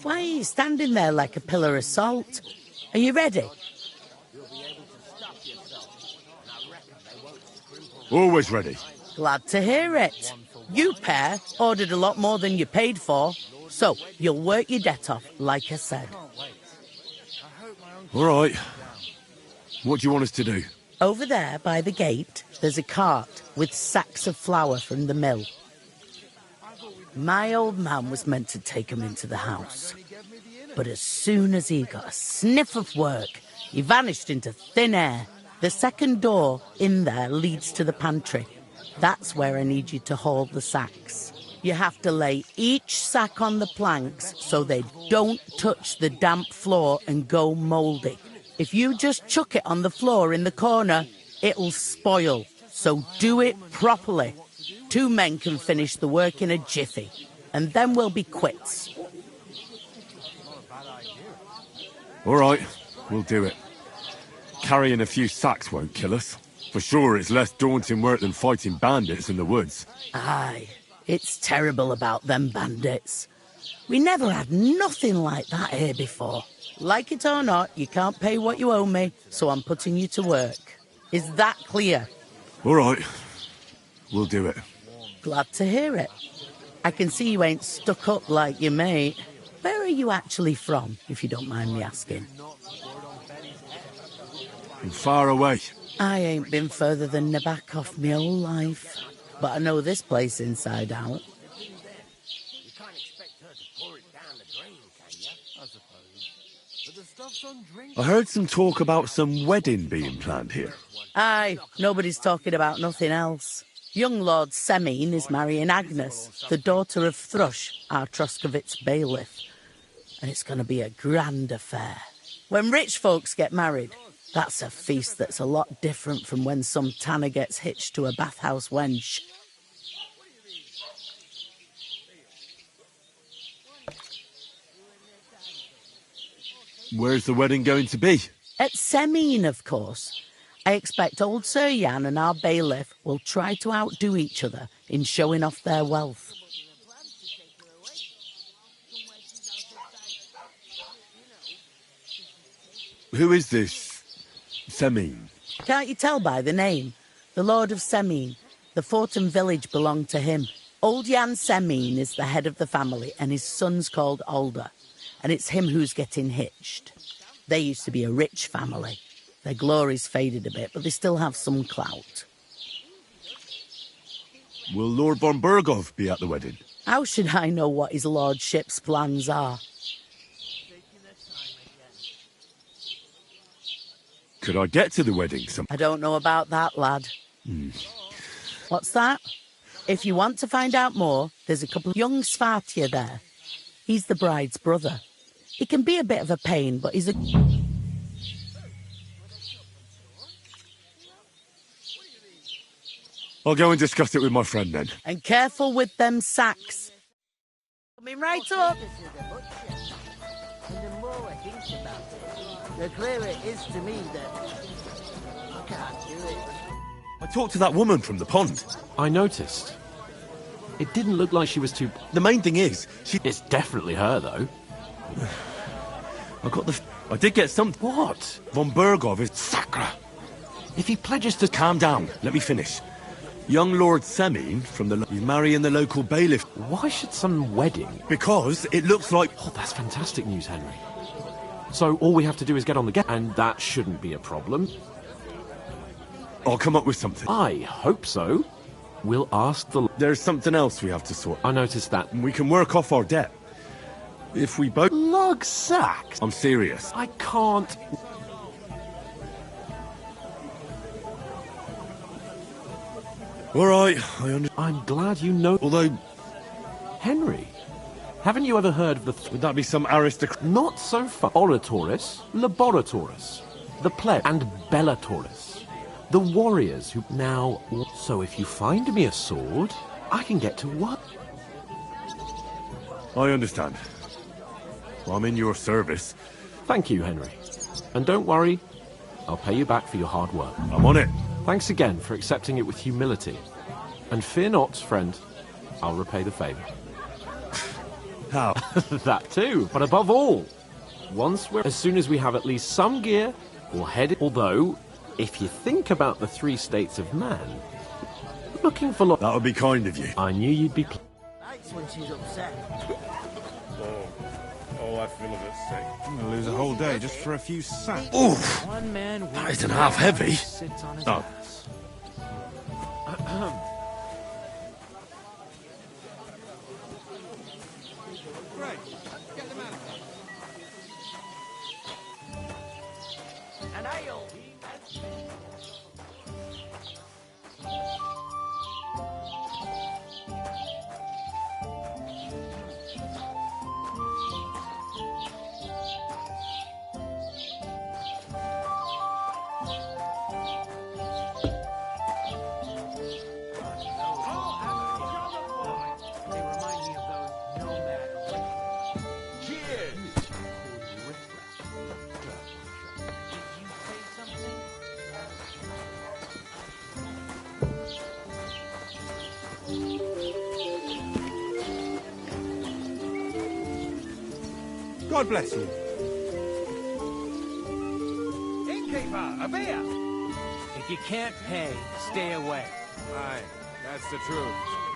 Why are you standing there like a pillar of salt? Are you ready? Always ready. Glad to hear it. You pair ordered a lot more than you paid for, so you'll work your debt off, like I said. All right. What do you want us to do? Over there, by the gate, there's a cart with sacks of flour from the mill. My old man was meant to take 'em into the house. But as soon as he got a sniff of work, he vanished into thin air. The second door in there leads to the pantry. That's where I need you to haul the sacks. You have to lay each sack on the planks so they don't touch the damp floor and go mouldy. If you just chuck it on the floor in the corner, it'll spoil. So do it properly. 2 men can finish the work in a jiffy, and then we'll be quits. All right, we'll do it. Carrying a few sacks won't kill us. For sure, it's less daunting work than fighting bandits in the woods. Aye, it's terrible about them bandits. We never had nothing like that here before. Like it or not, you can't pay what you owe me, so I'm putting you to work. Is that clear? All right. We'll do it. Glad to hear it. I can see you ain't stuck up like your mate. Where are you actually from, if you don't mind me asking? I'm far away. I ain't been further than Nabakov my whole life. But I know this place inside out. I heard some talk about some wedding being planned here. Aye, nobody's talking about nothing else. Young Lord Semine is marrying Agnes, the daughter of Thrush, our Troskovitz bailiff. And it's going to be a grand affair. When rich folks get married, that's a feast that's a lot different from when some tanner gets hitched to a bathhouse wench. Where's the wedding going to be? At Semine, of course. I expect old Sir Jan and our bailiff will try to outdo each other in showing off their wealth. Who is this Semine? Can't you tell by the name? The Lord of Semine. The fort and village belong to him. Old Jan Semine is the head of the family, and his son's called Alder. And it's him who's getting hitched. They used to be a rich family. Their glory's faded a bit, but they still have some clout. Will Lord von Berghoff be at the wedding? How should I know what his lordship's plans are? Could I get to the wedding I don't know about that, lad. What's that? If you want to find out more, there's a couple of young Svartia there. He's the bride's brother. He can be a bit of a pain, but he's a... I'll go and discuss it with my friend then. And careful with them sacks. Coming right up. And the more I think about it, the clearer it is to me that I can't do it. I talked to that woman from the pond. I noticed. It didn't look like she was too... The main thing is, It's definitely her, though. I did get some... What? Von Berghoff is... Sacra! If he pledges to... Calm down. Let me finish. Young Lord Semine from the... He's marrying the local bailiff. Why should some wedding? Because it looks like... Oh, that's fantastic news, Henry. So all we have to do is get on the gate, and that shouldn't be a problem. I'll come up with something. I hope so. We'll ask the... There's something else we have to sort. I noticed that. We can work off our debt. If we both... Lug sacks? I'm serious. I can't... All right, I'm glad you know... Although... Henry, haven't you ever heard of the... Would that be some aristocrat... Not so far. Oratoris, Laboratoris, the pleb, and Bellatorus. The warriors who... Now... So if you find me a sword, I can get to work. I understand. Well, I'm in your service. Thank you, Henry. And don't worry, I'll pay you back for your hard work. I'm on it. Thanks again for accepting it with humility. And fear not, friend, I'll repay the favour. How? That too, but above all, as soon as we have at least some gear, we'll head it. Although, if you think about the 3 states of man, looking for... That would be kind of you. I knew you'd be... That's when she's upset. Oh, I feel a bit sick. I'm gonna lose a whole day just for a few sacks. Oof! One man That isn't half heavy. sits on his Oh. ass. Great. Get them out of here. And ale. They remind me of those nomad raiders. Cheers! Did you say something? God bless you. Innkeeper, a beer! If you can't pay, stay away. Aye, that's the truth.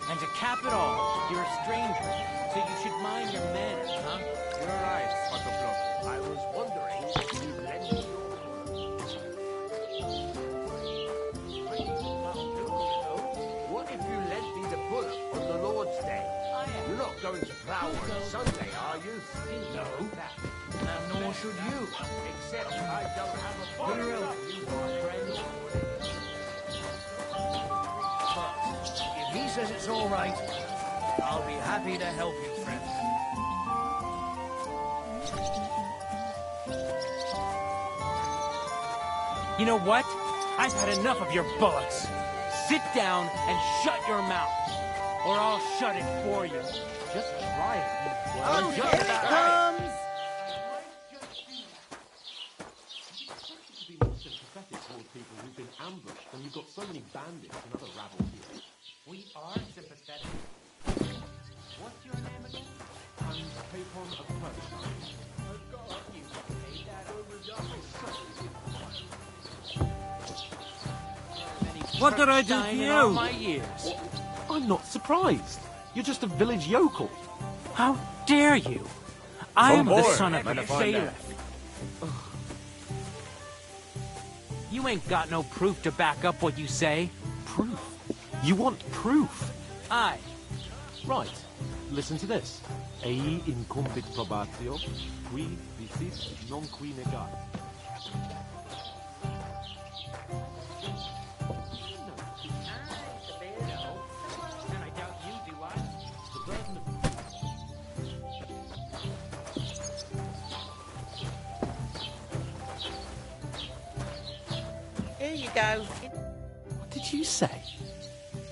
And to cap it all, you're a stranger, so you should mind your manners, huh? You're right, Sparkleplug. I was wondering if you lend me What if you lent me the bullock on the Lord's Day? You're not going to plough on Sunday, are you? No. And nor should you. Except I don't have a bullock. You are friends. But if he says it's all right, I'll be happy to help you, friend. You know what? I've had enough of your bullocks. Sit down and shut your mouth, or I'll shut it for you. Just try it. Oh, here it comes! Sympathetic toward people who've been ambushed when you've got so many bandits and other rabble here. We are sympathetic. What's your name again? Hans Capon of Perkstein. You paid that over What did I do to in you? all my years. I'm not surprised. You're just a village yokel. How dare you? I am the board. son of a Better find out. bailiff. You ain't got no proof to back up what you say. Proof? You want proof? Aye. Right. Listen to this. Ei incumbit probatio, qui visit non qui negat. Here you go. What did you say?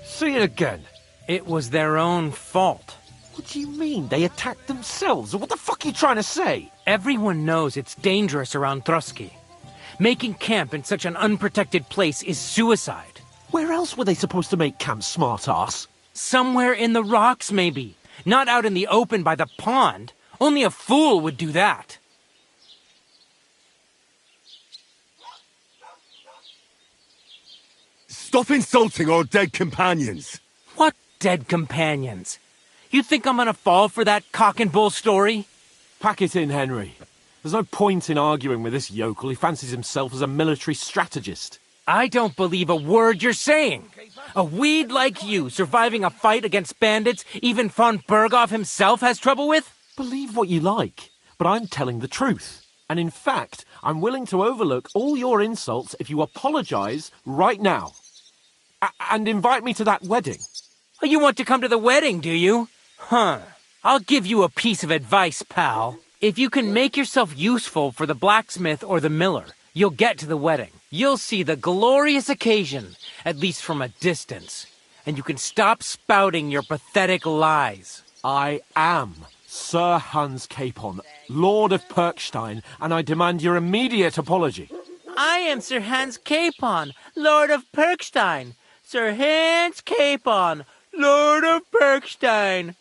Say it again. It was their own fault. What do you mean? They attacked themselves? What the fuck are you trying to say? Everyone knows it's dangerous around Trotsky. Making camp in such an unprotected place is suicide. Where else were they supposed to make camp, smart-ass? Somewhere in the rocks, maybe. Not out in the open by the pond. Only a fool would do that. Stop insulting our dead companions! What dead companions? You think I'm gonna fall for that cock and bull story? Pack it in, Henry. There's no point in arguing with this yokel. He fancies himself as a military strategist. I don't believe a word you're saying. A weed like you surviving a fight against bandits even von Berghoff himself has trouble with? Believe what you like, but I'm telling the truth. And in fact, I'm willing to overlook all your insults if you apologize right now. And invite me to that wedding. Oh, you want to come to the wedding, do you? Huh. I'll give you a piece of advice, pal. If you can make yourself useful for the blacksmith or the miller, you'll get to the wedding. You'll see the glorious occasion, at least from a distance. And you can stop spouting your pathetic lies. I am Sir Hans Capon, Lord of Perkstein, and I demand your immediate apology. I am Sir Hans Capon, Lord of Perkstein. Sir Hans Capon, Lord of Perkstein.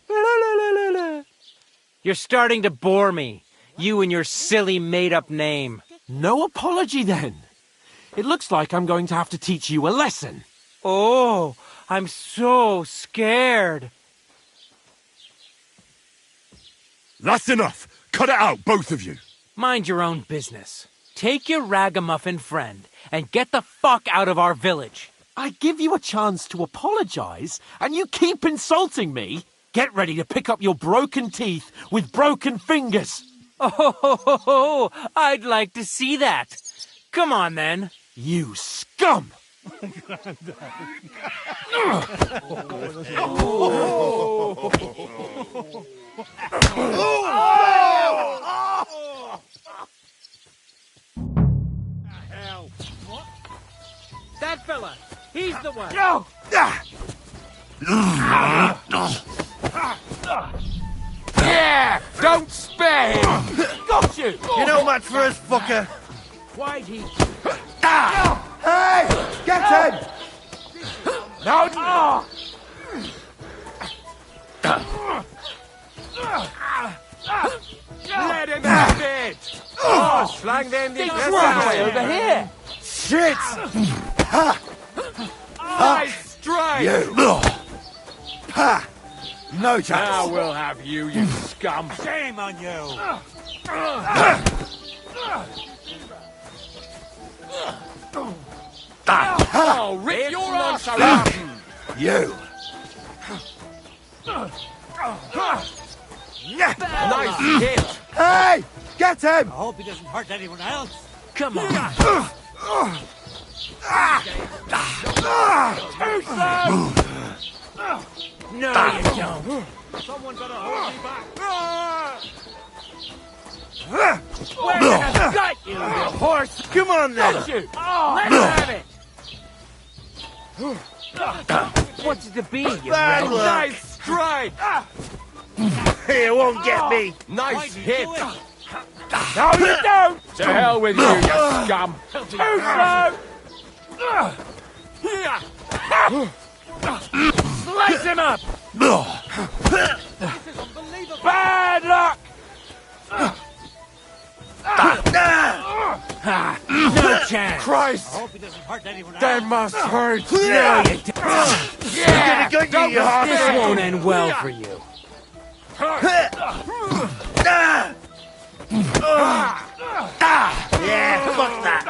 You're starting to bore me. You and your silly made-up name. No apology, then. It looks like I'm going to have to teach you a lesson. Oh, I'm so scared. That's enough! Cut it out, both of you! Mind your own business. Take your ragamuffin friend and get the fuck out of our village. I give you a chance to apologize, and you keep insulting me? Get ready to pick up your broken teeth with broken fingers. Oh, I'd like to see that. Come on, then. You scum! Hell. What? That fella. He's the one. No! Yeah! Don't spare him! Got you! You're not much for us, fucker. Why'd he... Hey! Get him! No! Let him have it! Oh, slang them the way over here! Shit! Nice strike! You! Ha! No chance. Now we'll have you, you scum! Shame on you! Oh, rip your ass open! You! Nice hit! Hey! Get him! I hope he doesn't hurt anyone else. Come on. Too slow! No, you don't. Someone better hold me back! We're gonna gut you, you horse! Come on then! Don't you! Let's have it! What's it to be, you Bad red? luck. Nice strike! He won't get me! Nice hit! No, you don't! To hell with you, you scum! Too slow! Slice him up! Bad luck! No chance! Christ! I hope he doesn't hurt anyone else. That must hurt! No, you don't. Yeah! Gonna get you, you This won't end well for you. Yeah, come on that!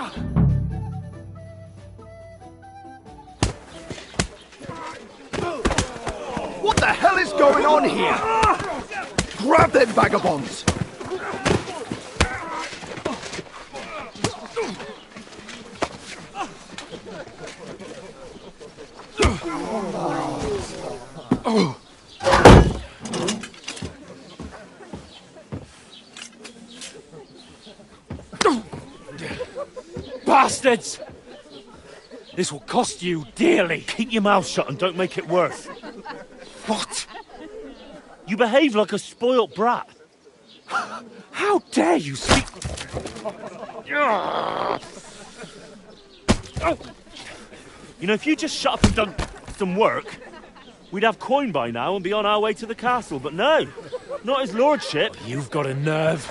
What the hell is going on here? Grab them vagabonds! Bastards! This will cost you dearly. Keep your mouth shut and don't make it worse. What? You behave like a spoilt brat. How dare you speak... You know, if you just shut up and done some work, we'd have coin by now and be on our way to the castle, but no, not his lordship. You've got a nerve.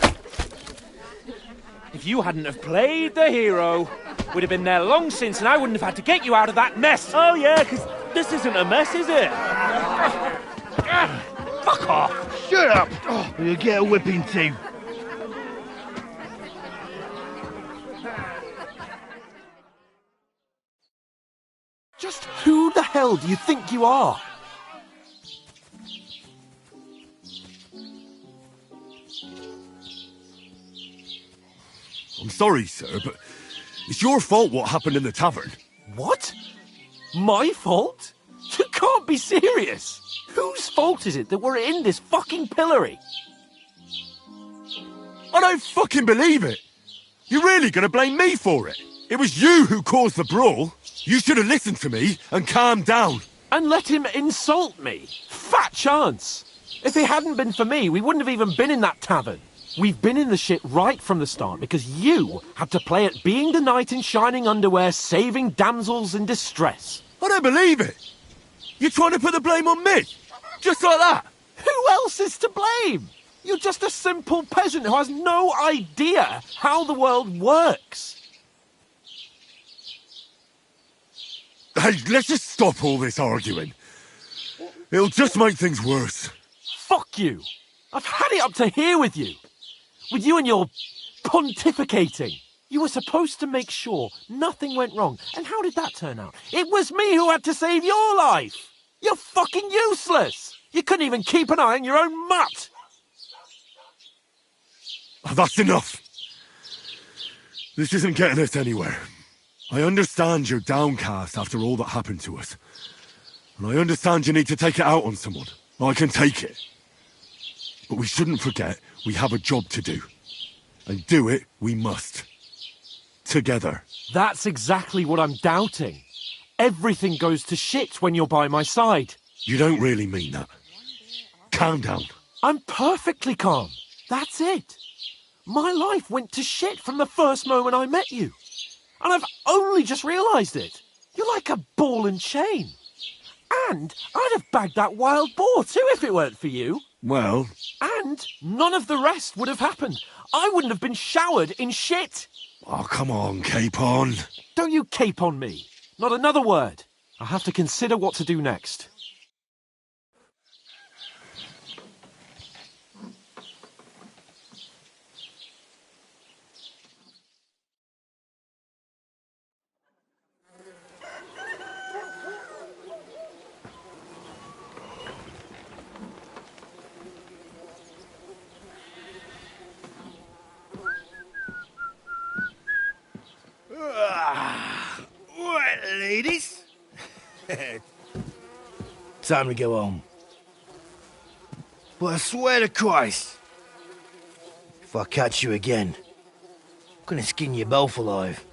If you hadn't have played the hero, we'd have been there long since and I wouldn't have had to get you out of that mess. Oh yeah, because this isn't a mess, is it? Fuck off. Shut up! Or you'll get a whipping too. Just who the hell do you think you are? I'm sorry, sir, but it's your fault what happened in the tavern. What? My fault? You can't be serious. Whose fault is it that we're in this fucking pillory? I don't fucking believe it. You're really gonna blame me for it? It was you who caused the brawl. You should have listened to me and calmed down. And let him insult me? Fat chance. If it hadn't been for me, we wouldn't have even been in that tavern. We've been in the shit right from the start because you had to play at being the knight in shining underwear, saving damsels in distress. I don't believe it. You're trying to put the blame on me? Just like that? Who else is to blame? You're just a simple peasant who has no idea how the world works. Hey, let's just stop all this arguing. It'll just make things worse. Fuck you. I've had it up to here with you. With you and your pontificating. You were supposed to make sure nothing went wrong. And how did that turn out? It was me who had to save your life. You're fucking useless. You couldn't even keep an eye on your own mutt. Oh, that's enough. This isn't getting us anywhere. I understand you're downcast after all that happened to us. And I understand you need to take it out on someone. I can take it. But we shouldn't forget we have a job to do. And do it we must. Together. That's exactly what I'm doubting. Everything goes to shit when you're by my side. You don't really mean that. Calm down. I'm perfectly calm. That's it. My life went to shit from the first moment I met you. And I've only just realised it. You're like a ball and chain. And I'd have bagged that wild boar too if it weren't for you. Well... And none of the rest would have happened. I wouldn't have been showered in shit. Oh, come on, Capon. Don't you cape on me. Not another word. I'll have to consider what to do next. Right, ladies. Time to go home. But I swear to Christ, if I catch you again, I'm gonna skin you both alive.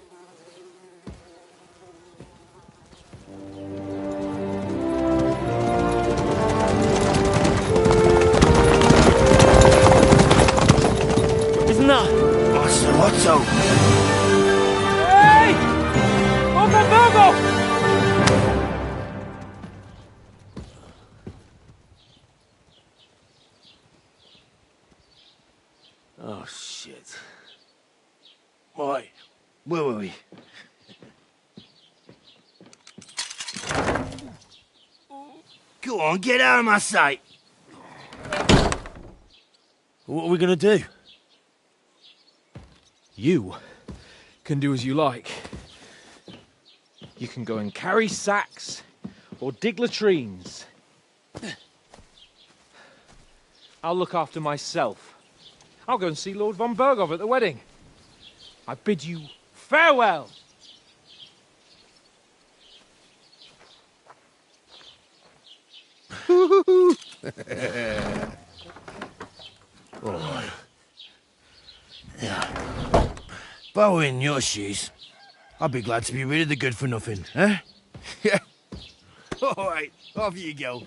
Isn't that? Otto! Hey! Open Virgo! Oh, shit. Right, where were we? Go on, get out of my sight! What are we gonna do? You can do as you like. You can go and carry sacks or dig latrines. I'll look after myself. I'll go and see Lord von Berghoff at the wedding. I bid you farewell. Alright. Yeah. If I were in your shoes, I'd be glad to be rid of the good for nothing, eh? Yeah. Alright, off you go.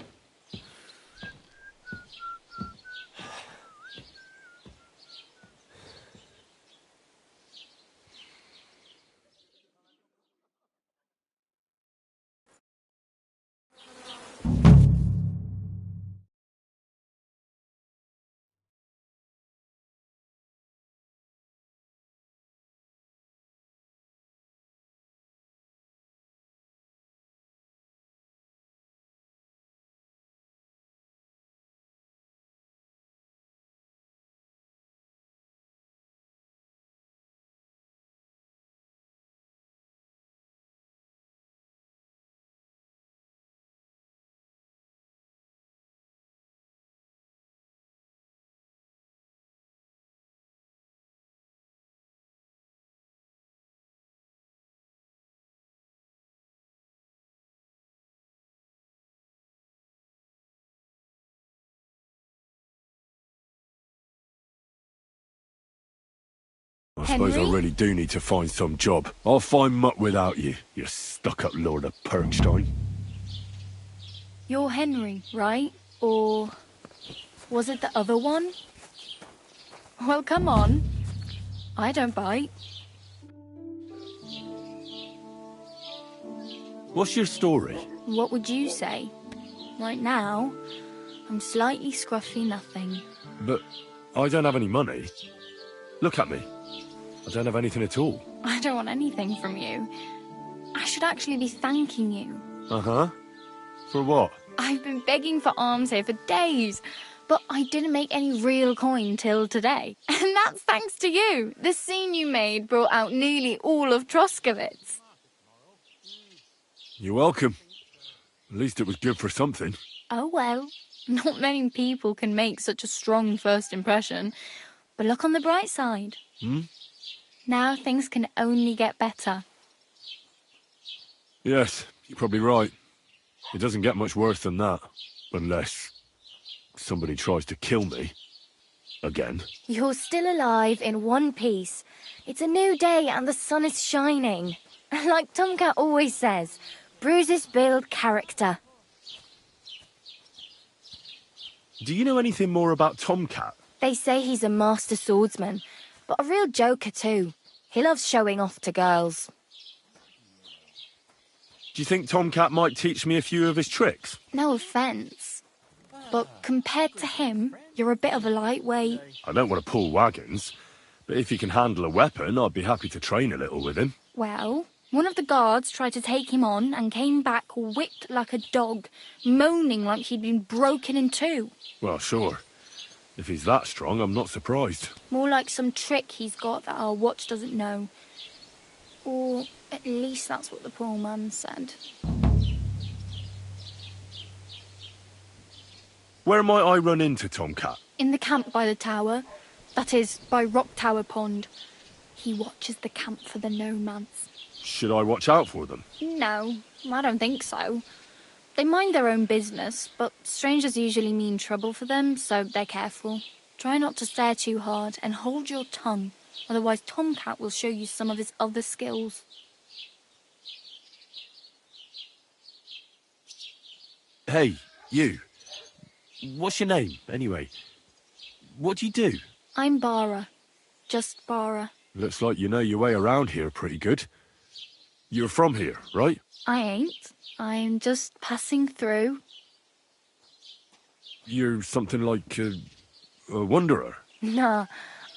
I suppose I really do need to find some job. I'll find mutt without you, you stuck-up Lord of Perkstein. You're Henry, right? Or was it the other one? Well, come on. I don't bite. What's your story? What would you say? Right now, I'm slightly scruffy nothing. But I don't have any money. Look at me. I don't have anything at all. I don't want anything from you. I should actually be thanking you. Uh-huh. For what? I've been begging for alms here for days, but I didn't make any real coin till today. And that's thanks to you. The scene you made brought out nearly all of Troskowitz. You're welcome. At least it was good for something. Oh well, not many people can make such a strong first impression. But look on the bright side. Hmm? Now things can only get better. Yes, you're probably right. It doesn't get much worse than that. Unless somebody tries to kill me. Again. You're still alive in one piece. It's a new day and the sun is shining. Like Tomcat always says, bruises build character. Do you know anything more about Tomcat? They say he's a master swordsman, but a real joker too. He loves showing off to girls. Do you think Tomcat might teach me a few of his tricks? No offence, but compared to him, you're a bit of a lightweight. I don't want to pull wagons, but if he can handle a weapon, I'd be happy to train a little with him. Well, one of the guards tried to take him on and came back whipped like a dog, moaning like he'd been broken in two. Well, sure. If he's that strong, I'm not surprised. More like some trick he's got that our watch doesn't know. Or at least that's what the poor man said. Where might I run into Tomcat? In the camp by the tower. That is, by Rock Tower Pond. He watches the camp for the nomads. Should I watch out for them? No, I don't think so. They mind their own business, but strangers usually mean trouble for them, so they're careful. Try not to stare too hard and hold your tongue, otherwise Tomcat will show you some of his other skills. Hey, you. What's your name, anyway? What do you do? I'm Bara. Just Bara. Looks like you know your way around here pretty good. You're from here, right? I ain't. I'm just passing through. You're something like a wanderer? Nah,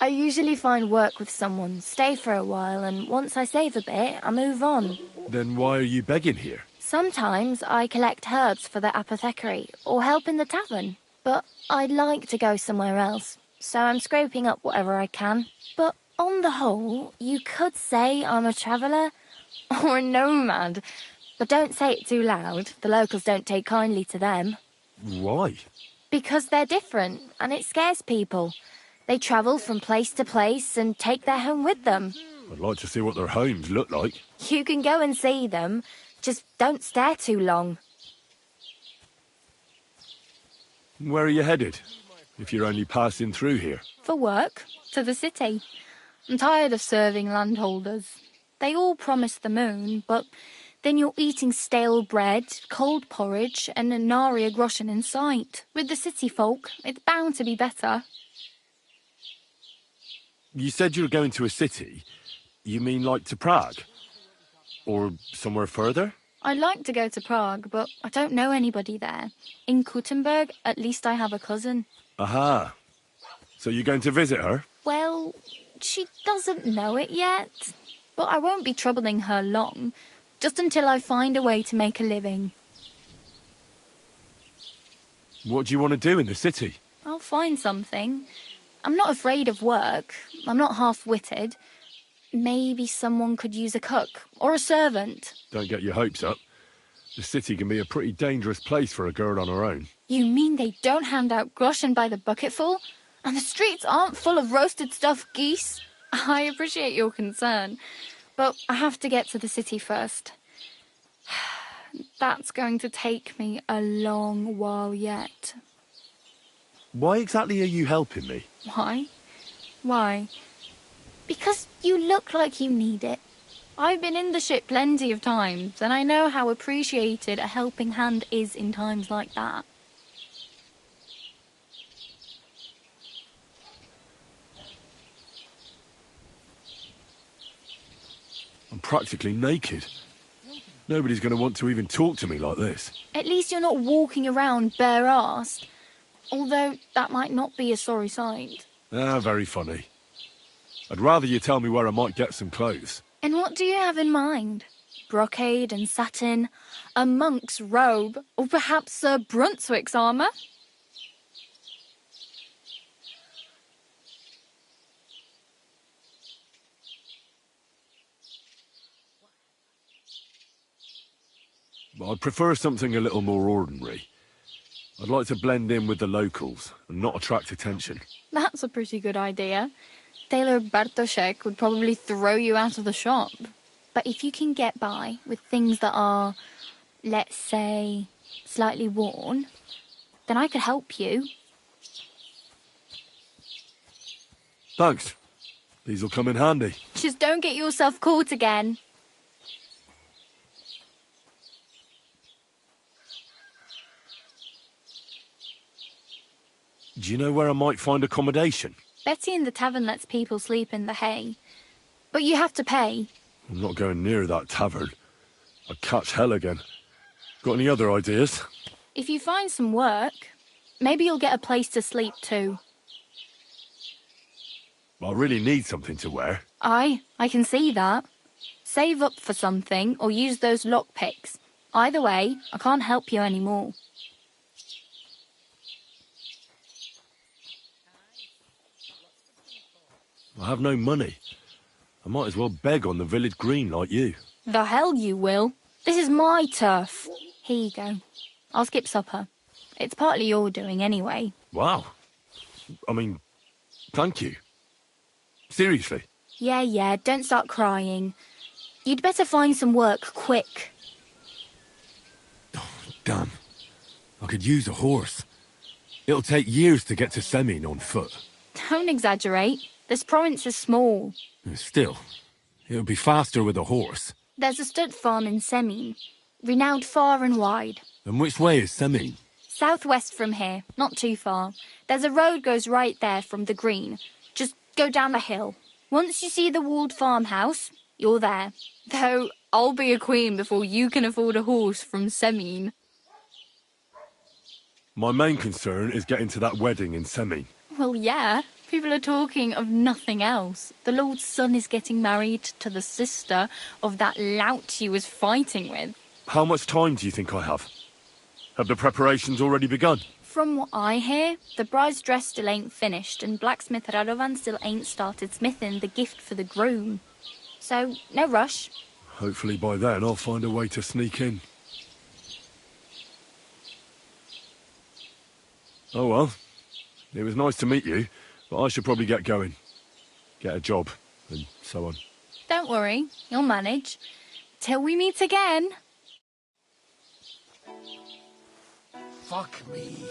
I usually find work with someone, stay for a while, and once I save a bit, I move on. Then why are you begging here? Sometimes I collect herbs for the apothecary, or help in the tavern. But I'd like to go somewhere else, so I'm scraping up whatever I can. But on the whole, you could say I'm a traveller, or a nomad. But don't say it too loud, the locals don't take kindly to them. Why? Because they're different, and it scares people. They travel from place to place and take their home with them. I'd like to see what their homes look like. You can go and see them, just don't stare too long. Where are you headed, if you're only passing through here? For work, to the city. I'm tired of serving landholders. They all promise the moon, but then you're eating stale bread, cold porridge, and a nary a groschen in sight. With the city folk, it's bound to be better. You said you were going to a city. You mean like to Prague? Or somewhere further? I'd like to go to Prague, but I don't know anybody there. In Kuttenberg, at least I have a cousin. Aha. So you're going to visit her? Well, she doesn't know it yet. But I won't be troubling her long, just until I find a way to make a living. What do you want to do in the city? I'll find something. I'm not afraid of work. I'm not half-witted. Maybe someone could use a cook or a servant. Don't get your hopes up. The city can be a pretty dangerous place for a girl on her own. You mean they don't hand out groschen by the bucketful? And the streets aren't full of roasted stuffed geese? I appreciate your concern, but I have to get to the city first. That's going to take me a long while yet. Why exactly are you helping me? Why? Why? Because you look like you need it. I've been in the ship plenty of times, and I know how appreciated a helping hand is in times like that. I'm practically naked. Nobody's going to want to even talk to me like this. At least you're not walking around bare-assed. Although that might not be a sorry sight. Ah, very funny. I'd rather you tell me where I might get some clothes. And what do you have in mind? Brocade and satin, a monk's robe, or perhaps Sir Brunswick's armour? I'd prefer something a little more ordinary. I'd like to blend in with the locals and not attract attention. That's a pretty good idea. Tailor Bartoszek would probably throw you out of the shop. But if you can get by with things that are, let's say, slightly worn, then I could help you. Thanks. These'll come in handy. Just don't get yourself caught again. Do you know where I might find accommodation? Betty in the tavern lets people sleep in the hay. But you have to pay. I'm not going near that tavern. I'd catch hell again. Got any other ideas? If you find some work, Maybe you'll get a place to sleep too. I really need something to wear. I can see that. Save up for something or use those lockpicks. Either way, I can't help you anymore. I have no money. I might as well beg on the village green like you. The hell you will. This is my turf. Here you go. I'll skip supper. It's partly your doing anyway. Wow. I mean, thank you. Seriously. Yeah, don't start crying. You'd better find some work quick. Damn. I could use a horse. It'll take years to get to Semin on foot. Don't exaggerate. This province is small. Still, it'll be faster with a horse. There's a stud farm in Semin, renowned far and wide. And which way is Semin? Southwest from here, not too far. There's a road goes right there from the green. Just go down the hill. Once you see the walled farmhouse, you're there. Though, I'll be a queen before you can afford a horse from Semin. My main concern is getting to that wedding in Semin. Well, yeah. People are talking of nothing else. The Lord's son is getting married to the sister of that lout he was fighting with. How much time do you think I have? Have the preparations already begun? From what I hear, the bride's dress still ain't finished, and blacksmith Radovan still ain't started smithing the gift for the groom. So, no rush. Hopefully by then I'll find a way to sneak in. Oh well. It was nice to meet you, but I should probably get going. Get a job, and so on. Don't worry, you'll manage. Till we meet again. Fuck me.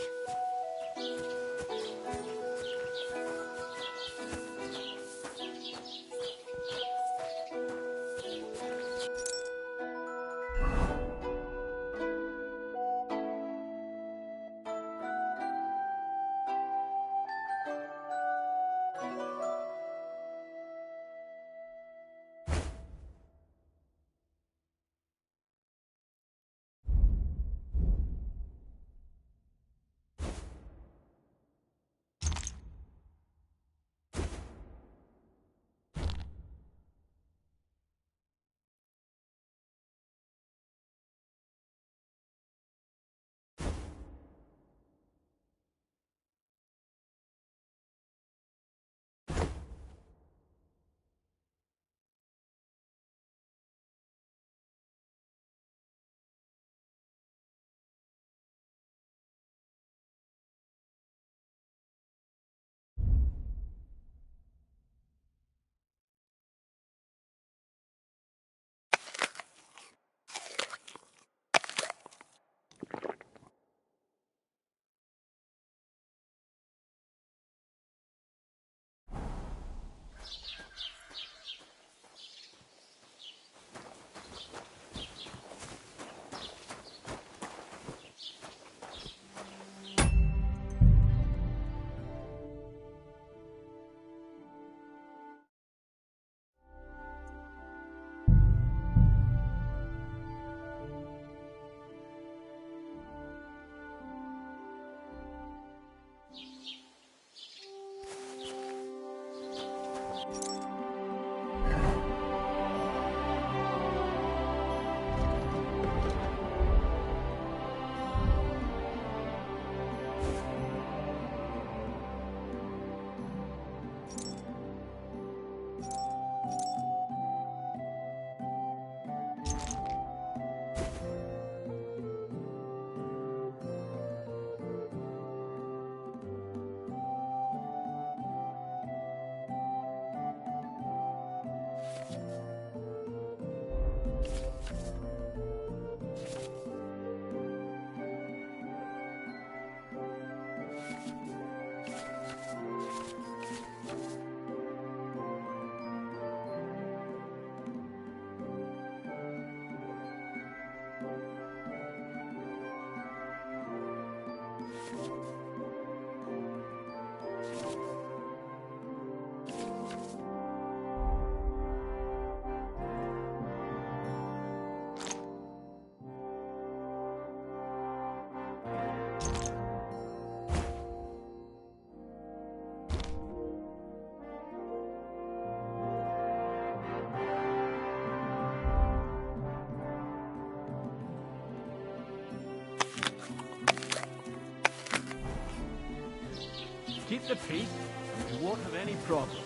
Keep the peace, and you won't have any problem.